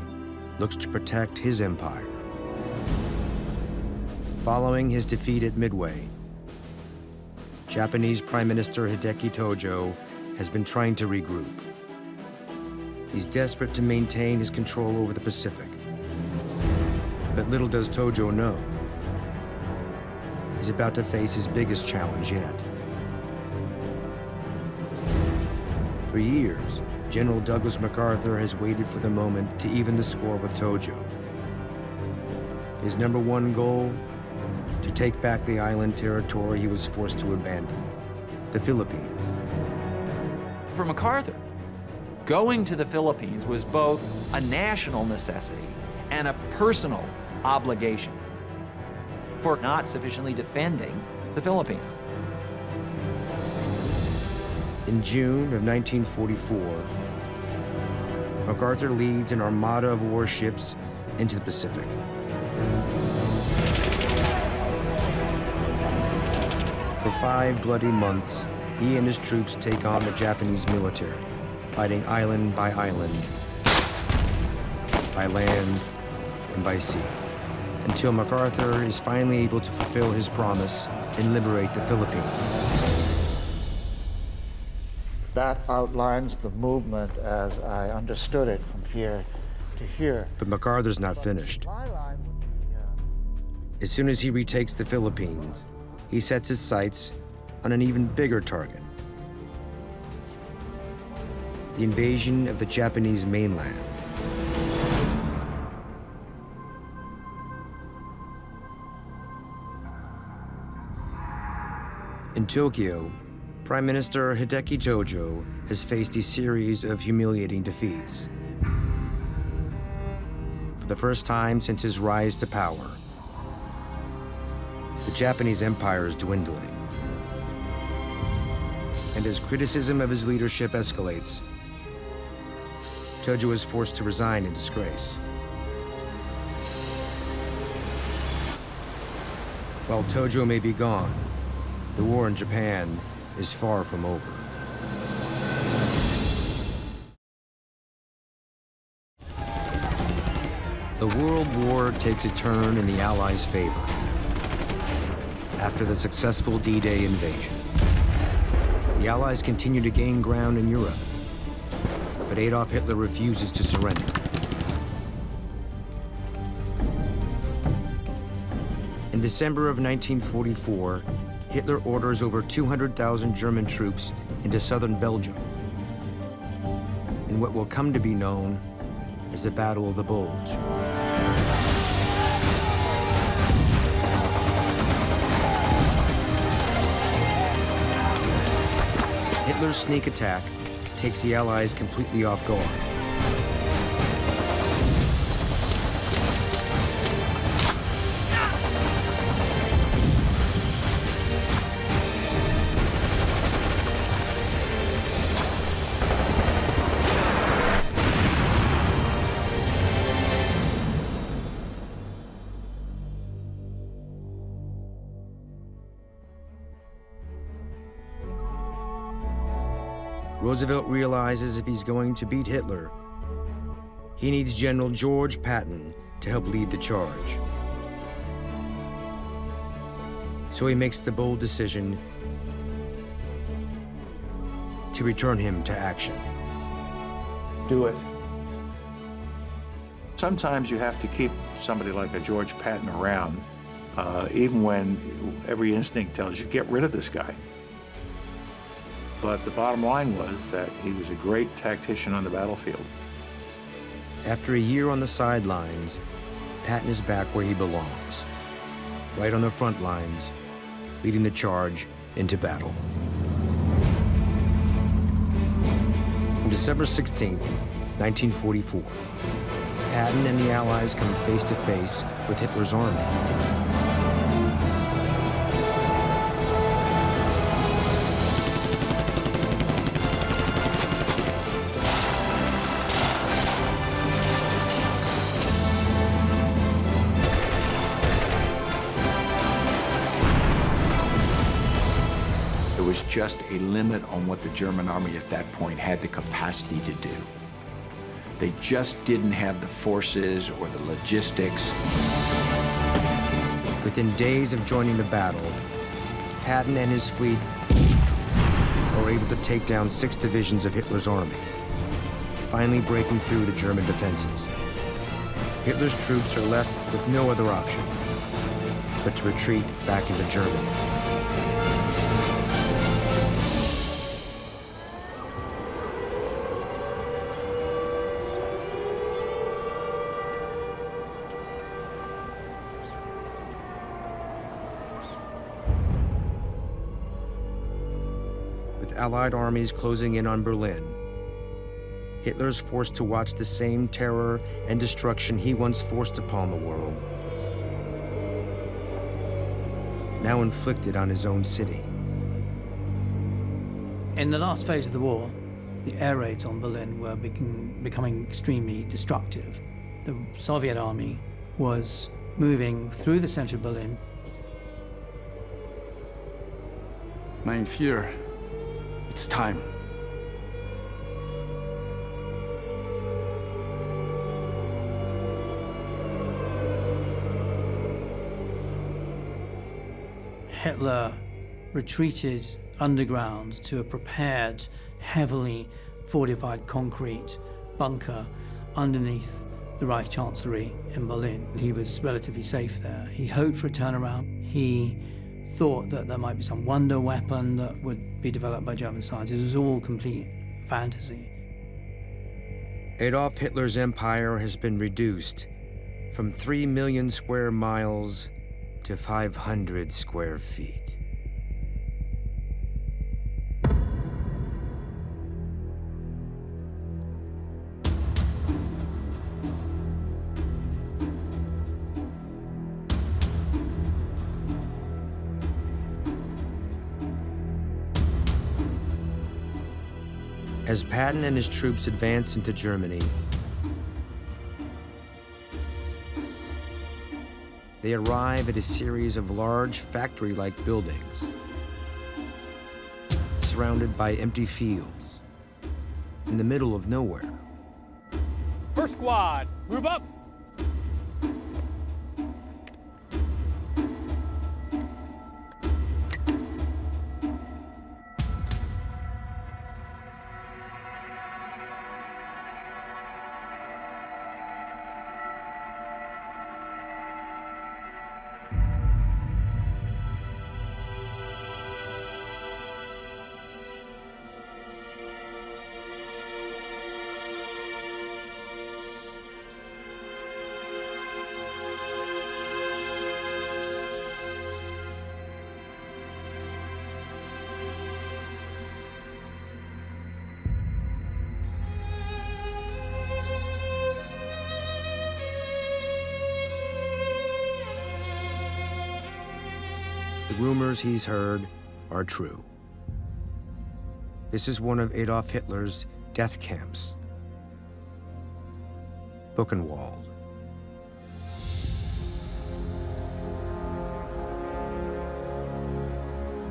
looks to protect his empire. Following his defeat at Midway, Japanese Prime Minister Hideki Tojo has been trying to regroup. He's desperate to maintain his control over the Pacific. But little does Tojo know, he's about to face his biggest challenge yet. For years, General Douglas MacArthur has waited for the moment to even the score with Tojo. His #1 goal, to take back the island territory he was forced to abandon, the Philippines. For MacArthur, going to the Philippines was both a national necessity and a personal obligation for not sufficiently defending the Philippines. In June of 1944, MacArthur leads an armada of warships into the Pacific. For 5 bloody months, he and his troops take on the Japanese military, fighting island by island, by land and by sea, until MacArthur is finally able to fulfill his promise and liberate the Philippines. That outlines the movement as I understood it from here to here. But MacArthur's not finished. As soon as he retakes the Philippines, he sets his sights on an even bigger target: the invasion of the Japanese mainland. In Tokyo, Prime Minister Hideki Tojo has faced a series of humiliating defeats. For the first time since his rise to power, the Japanese empire is dwindling. And as criticism of his leadership escalates, Tojo is forced to resign in disgrace. While Tojo may be gone, the war in Japan is far from over. The World War takes a turn in the Allies' favor after the successful D-Day invasion. The Allies continue to gain ground in Europe, but Adolf Hitler refuses to surrender. In December of 1944, Hitler orders over 200,000 German troops into southern Belgium in what will come to be known as the Battle of the Bulge. Hitler's sneak attack takes the Allies completely off guard. Roosevelt realizes if he's going to beat Hitler, he needs General George Patton to help lead the charge. So he makes the bold decision to return him to action. Do it. Sometimes you have to keep somebody like a George Patton around, even when every instinct tells you, get rid of this guy. But the bottom line was that he was a great tactician on the battlefield. After a year on the sidelines, Patton is back where he belongs, right on the front lines, leading the charge into battle. On December 16th, 1944, Patton and the Allies come face to face with Hitler's army. Just a limit on what the German army at that point had the capacity to do. They just didn't have the forces or the logistics. Within days of joining the battle, Patton and his fleet are able to take down 6 divisions of Hitler's army, finally breaking through the German defenses. Hitler's troops are left with no other option but to retreat back into Germany. Allied armies closing in on Berlin, Hitler's forced to watch the same terror and destruction he once forced upon the world, now inflicted on his own city. In the last phase of the war, the air raids on Berlin were becoming extremely destructive. The Soviet army was moving through the center of Berlin. Mein Führer, it's time. Hitler retreated underground to a prepared, heavily fortified concrete bunker underneath the Reich Chancellery in Berlin. He was relatively safe there. He hoped for a turnaround. He thought that there might be some wonder weapon that would be developed by German scientists. It was all complete fantasy. Adolf Hitler's empire has been reduced from 3 million square miles to 500 square feet. As Patton and his troops advance into Germany, they arrive at a series of large factory-like buildings, surrounded by empty fields, in the middle of nowhere. First squad, move up. The rumors he's heard are true. This is one of Adolf Hitler's death camps, Buchenwald.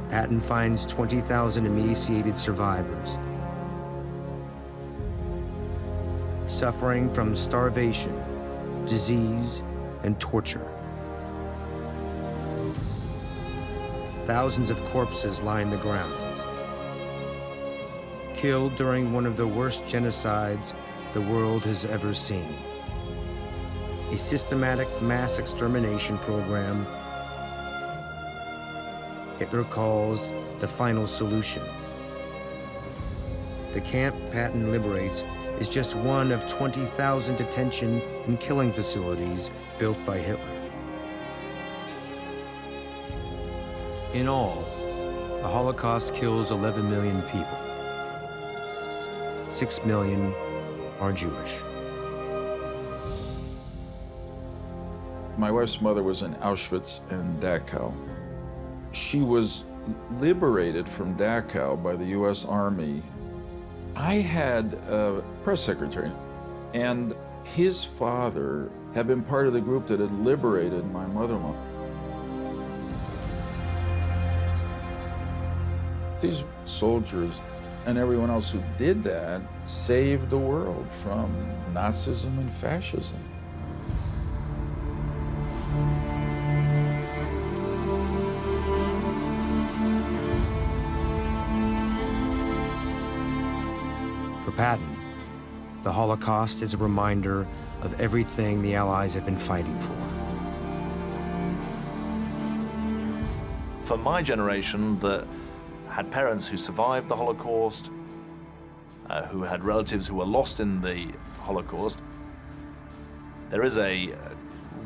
Patton finds 20,000 emaciated survivors, suffering from starvation, disease, and torture. Thousands of corpses line the grounds, killed during one of the worst genocides the world has ever seen. A systematic mass extermination program Hitler calls the final solution. The camp Patton liberates is just one of 20,000 detention and killing facilities built by Hitler. In all, the Holocaust kills 11 million people. 6 million are Jewish. My wife's mother was in Auschwitz and Dachau. She was liberated from Dachau by the US Army. I had a press secretary, and his father had been part of the group that had liberated my mother-in-law. These soldiers and everyone else who did that saved the world from Nazism and fascism. For Patton, the Holocaust is a reminder of everything the Allies have been fighting for. For my generation that had parents who survived the Holocaust, who had relatives who were lost in the Holocaust, there is a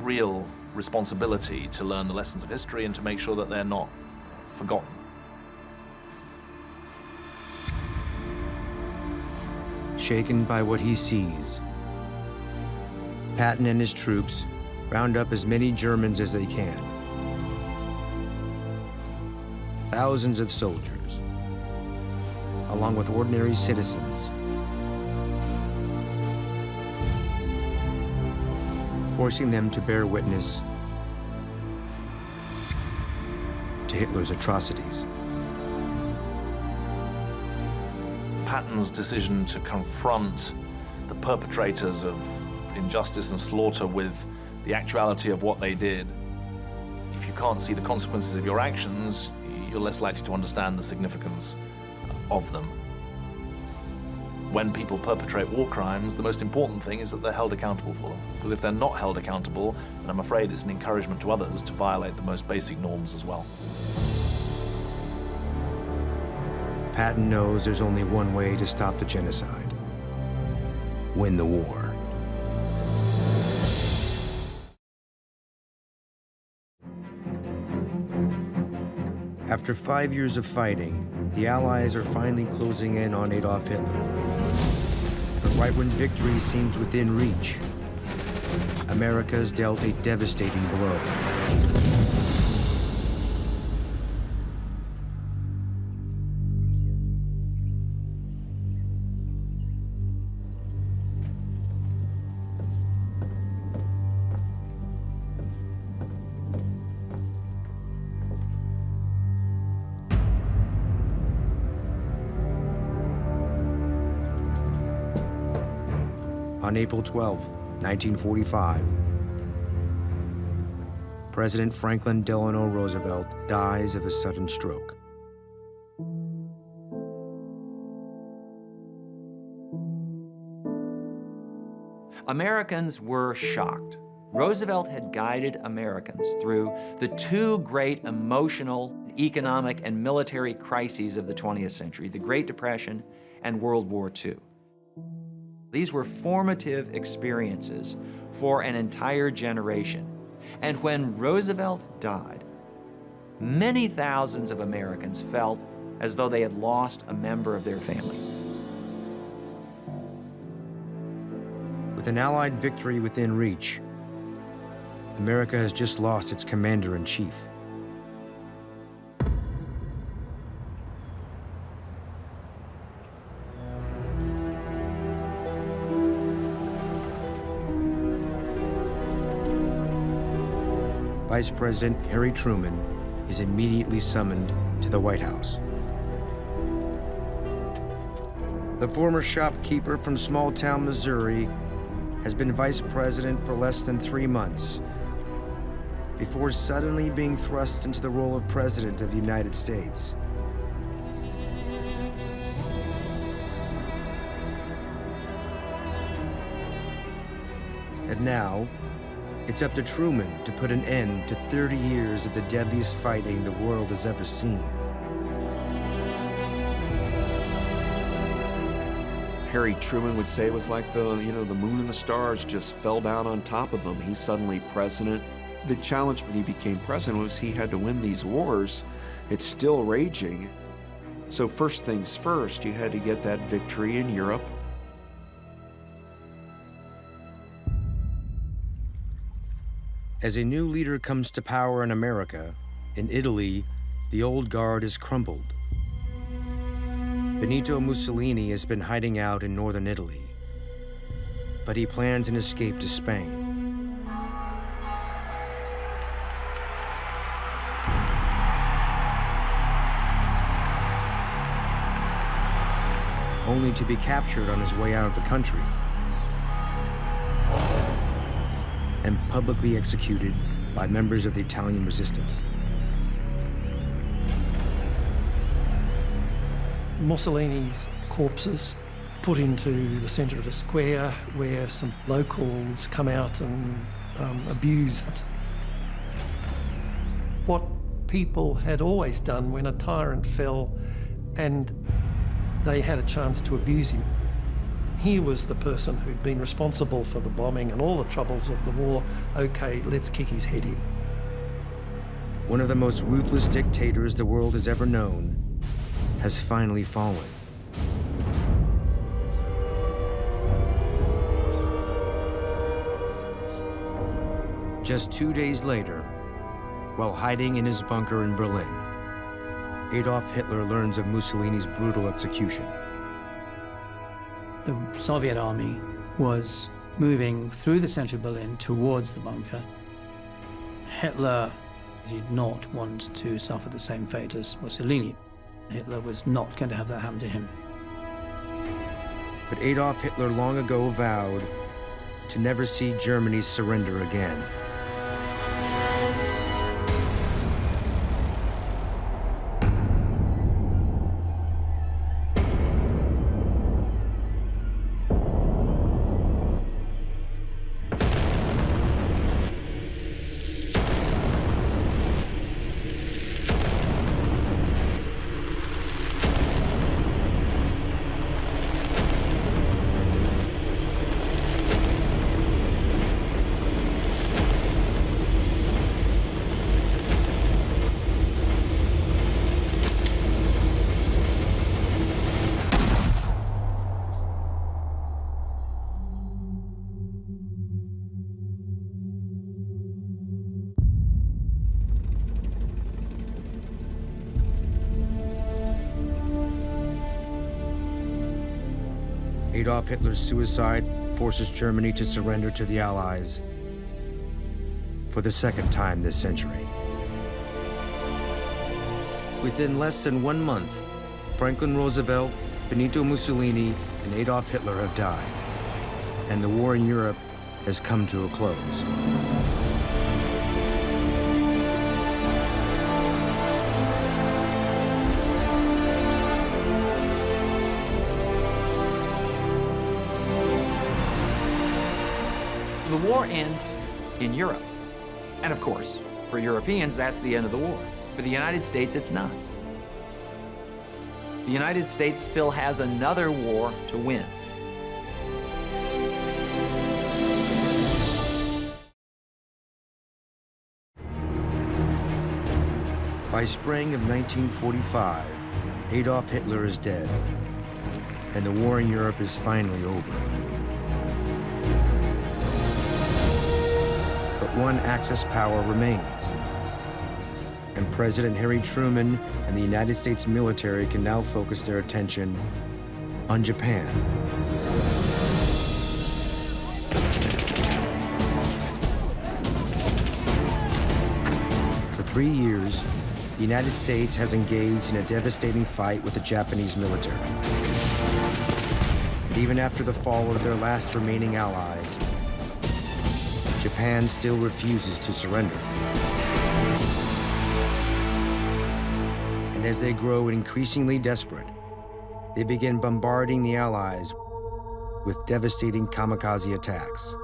real responsibility to learn the lessons of history and to make sure that they're not forgotten. Shaken by what he sees, Patton and his troops round up as many Germans as they can. Thousands of soldiers, along with ordinary citizens, forcing them to bear witness to Hitler's atrocities. Patton's decision to confront the perpetrators of injustice and slaughter with the actuality of what they did. If you can't see the consequences of your actions, you're less likely to understand the significance of them. When people perpetrate war crimes, the most important thing is that they're held accountable for them. Because if they're not held accountable, then I'm afraid it's an encouragement to others to violate the most basic norms as well. Patton knows there's only one way to stop the genocide: win the war. After 5 years of fighting, the Allies are finally closing in on Adolf Hitler. But right when victory seems within reach, America's dealt a devastating blow. On April 12, 1945, President Franklin Delano Roosevelt dies of a sudden stroke. Americans were shocked. Roosevelt had guided Americans through the two great emotional, economic, and military crises of the 20th century, the Great Depression and World War II. These were formative experiences for an entire generation. And when Roosevelt died, many thousands of Americans felt as though they had lost a member of their family. With an Allied victory within reach, America has just lost its commander-in-chief. Vice President Harry Truman is immediately summoned to the White House. The former shopkeeper from small-town Missouri has been vice president for less than 3 months before suddenly being thrust into the role of president of the United States. And now, it's up to Truman to put an end to 30 years of the deadliest fighting the world has ever seen. Harry Truman would say it was like the moon and the stars just fell down on top of him. He's suddenly president. The challenge when he became president was he had to win these wars. It's still raging. So first things first, you had to get that victory in Europe. As a new leader comes to power in America, in Italy, the old guard is crumbled. Benito Mussolini has been hiding out in northern Italy, but he plans an escape to Spain. Only to be captured on his way out of the country and publicly executed by members of the Italian resistance. Mussolini's corpses put into the center of a square where some locals come out and abuse it. What people had always done when a tyrant fell and they had a chance to abuse him. He was the person who'd been responsible for the bombing and all the troubles of the war. Okay, let's kick his head in. One of the most ruthless dictators the world has ever known has finally fallen. Just 2 days later, while hiding in his bunker in Berlin, Adolf Hitler learns of Mussolini's brutal execution. The Soviet army was moving through the center of Berlin towards the bunker. Hitler did not want to suffer the same fate as Mussolini. Hitler was not going to have that happen to him. But Adolf Hitler long ago vowed to never see Germany surrender again. Adolf Hitler's suicide forces Germany to surrender to the Allies for the second time this century. Within less than 1 month, Franklin Roosevelt, Benito Mussolini, and Adolf Hitler have died. and the war in Europe has come to a close. The war ends in Europe. And of course, for Europeans, that's the end of the war. For the United States, it's not. The United States still has another war to win. By spring of 1945, Adolf Hitler is dead, and the war in Europe is finally over. But one Axis power remains, and President Harry Truman and the United States military can now focus their attention on Japan. For 3 years, the United States has engaged in a devastating fight with the Japanese military. But even after the fall of their last remaining allies, Japan still refuses to surrender. And as they grow increasingly desperate, they begin bombarding the Allies with devastating kamikaze attacks.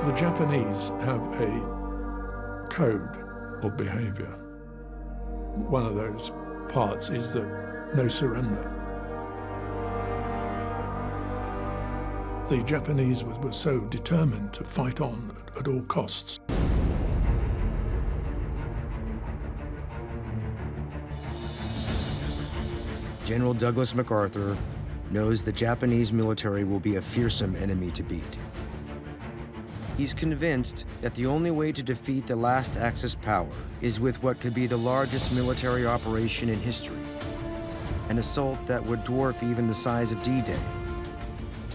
The Japanese have a code of behavior. One of those parts is that no surrender. The Japanese were so determined to fight on at all costs. General Douglas MacArthur knows the Japanese military will be a fearsome enemy to beat. He's convinced that the only way to defeat the last Axis power is with what could be the largest military operation in history, an assault that would dwarf even the size of D-Day,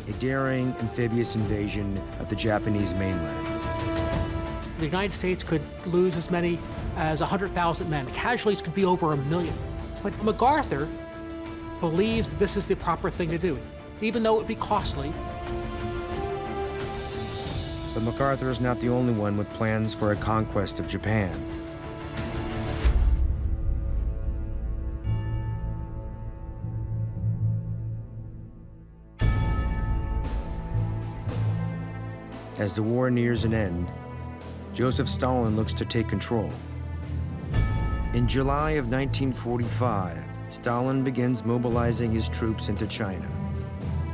a daring amphibious invasion of the Japanese mainland. The United States could lose as many as 100,000 men. Casualties could be over 1 million. But MacArthur believes this is the proper thing to do, even though it would be costly. But MacArthur is not the only one with plans for a conquest of Japan. As the war nears an end, Joseph Stalin looks to take control. In July of 1945, Stalin begins mobilizing his troops into China.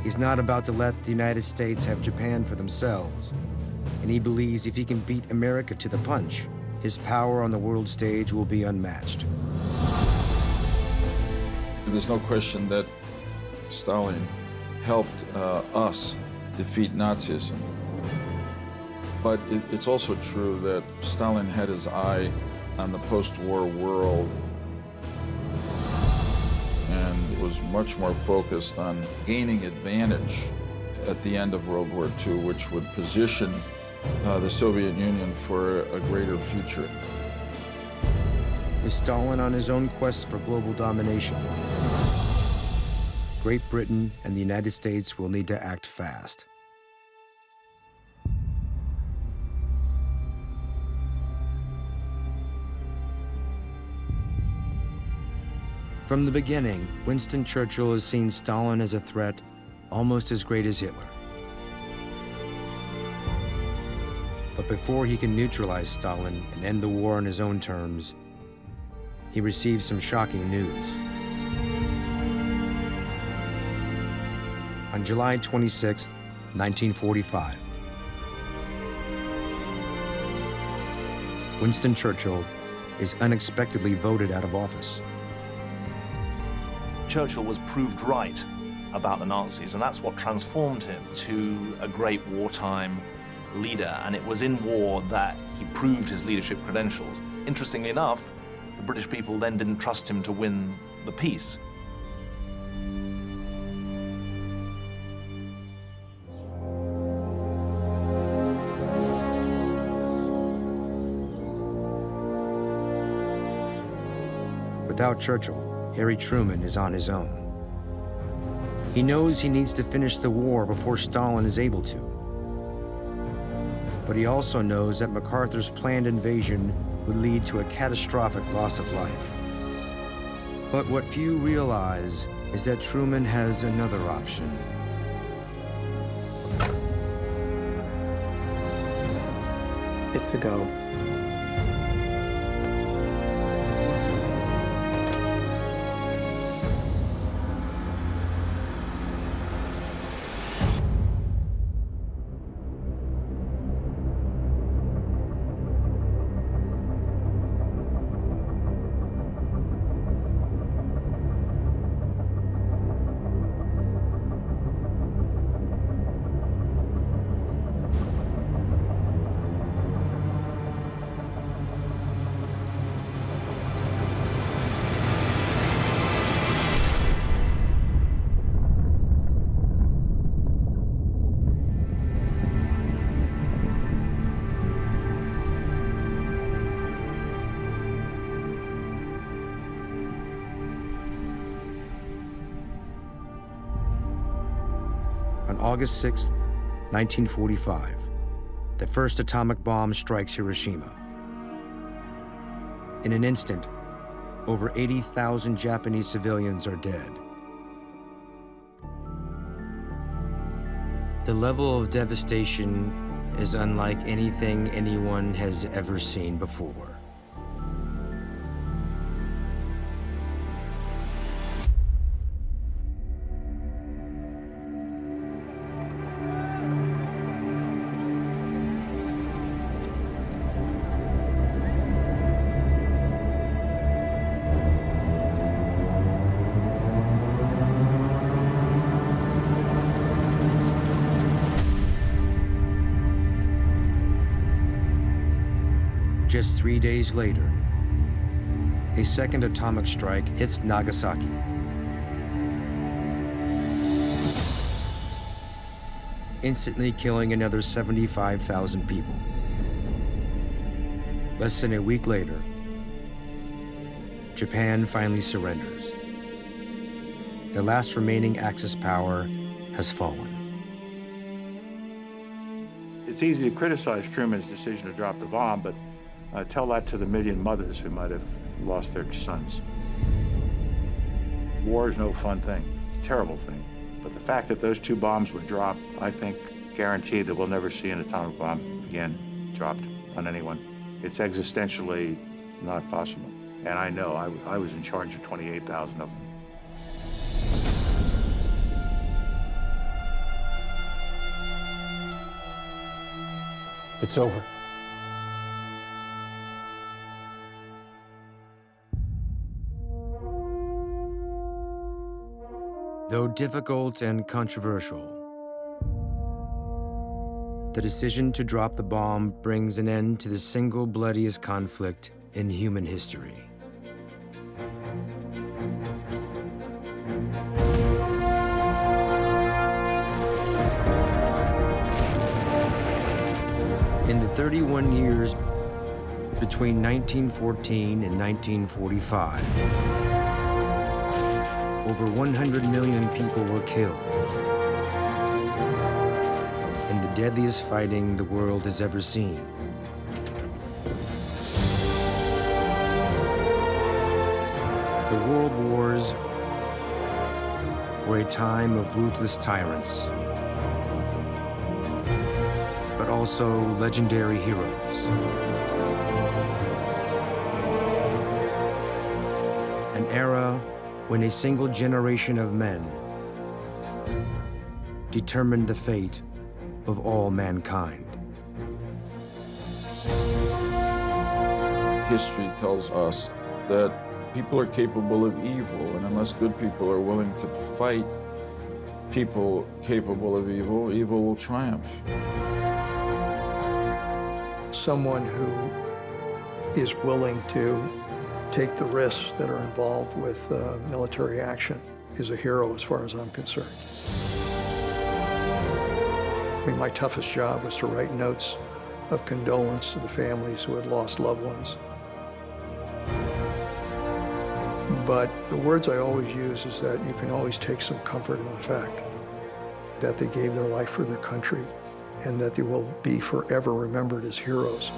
He's not about to let the United States have Japan for themselves, and he believes if he can beat America to the punch, his power on the world stage will be unmatched. There's no question that Stalin helped us defeat Nazism. But it's also true that Stalin had his eye on the post-war world and was much more focused on gaining advantage at the end of World War II, which would position the Soviet Union for a greater future. With Stalin on his own quest for global domination, Great Britain and the United States will need to act fast. From the beginning, Winston Churchill has seen Stalin as a threat almost as great as Hitler. But before he can neutralize Stalin and end the war on his own terms, he receives some shocking news. On July 26, 1945, Winston Churchill is unexpectedly voted out of office. Churchill was proved right about the Nazis, and that's what transformed him to a great wartime leader. And it was in war that he proved his leadership credentials. Interestingly enough, the British people then didn't trust him to win the peace. Without Churchill, Harry Truman is on his own. He knows he needs to finish the war before Stalin is able to. But he also knows that MacArthur's planned invasion would lead to a catastrophic loss of life. But what few realize is that Truman has another option. It's a go. On August 6, 1945, the first atomic bomb strikes Hiroshima. In an instant, over 80,000 Japanese civilians are dead. The level of devastation is unlike anything anyone has ever seen before. Just 3 days later, a second atomic strike hits Nagasaki. Instantly killing another 75,000 people. Less than a week later, Japan finally surrenders. The last remaining Axis power has fallen. It's easy to criticize Truman's decision to drop the bomb, but tell that to the million mothers who might have lost their sons. War is no fun thing. It's a terrible thing. But the fact that those two bombs were dropped, I think, guaranteed that we'll never see an atomic bomb again dropped on anyone. It's existentially not possible. And I know, I was in charge of 28,000 of them. It's over. Though difficult and controversial, the decision to drop the bomb brings an end to the single bloodiest conflict in human history. In the 31 years between 1914 and 1945, over 100 million people were killed in the deadliest fighting the world has ever seen. The world wars were a time of ruthless tyrants, but also legendary heroes. An era when a single generation of men determined the fate of all mankind. History tells us that people are capable of evil, and unless good people are willing to fight people capable of evil, evil will triumph. Someone who is willing to take the risks that are involved with military action is a hero as far as I'm concerned. I mean, my toughest job was to write notes of condolence to the families who had lost loved ones. But the words I always use is that you can always take some comfort in the fact that they gave their life for their country and that they will be forever remembered as heroes.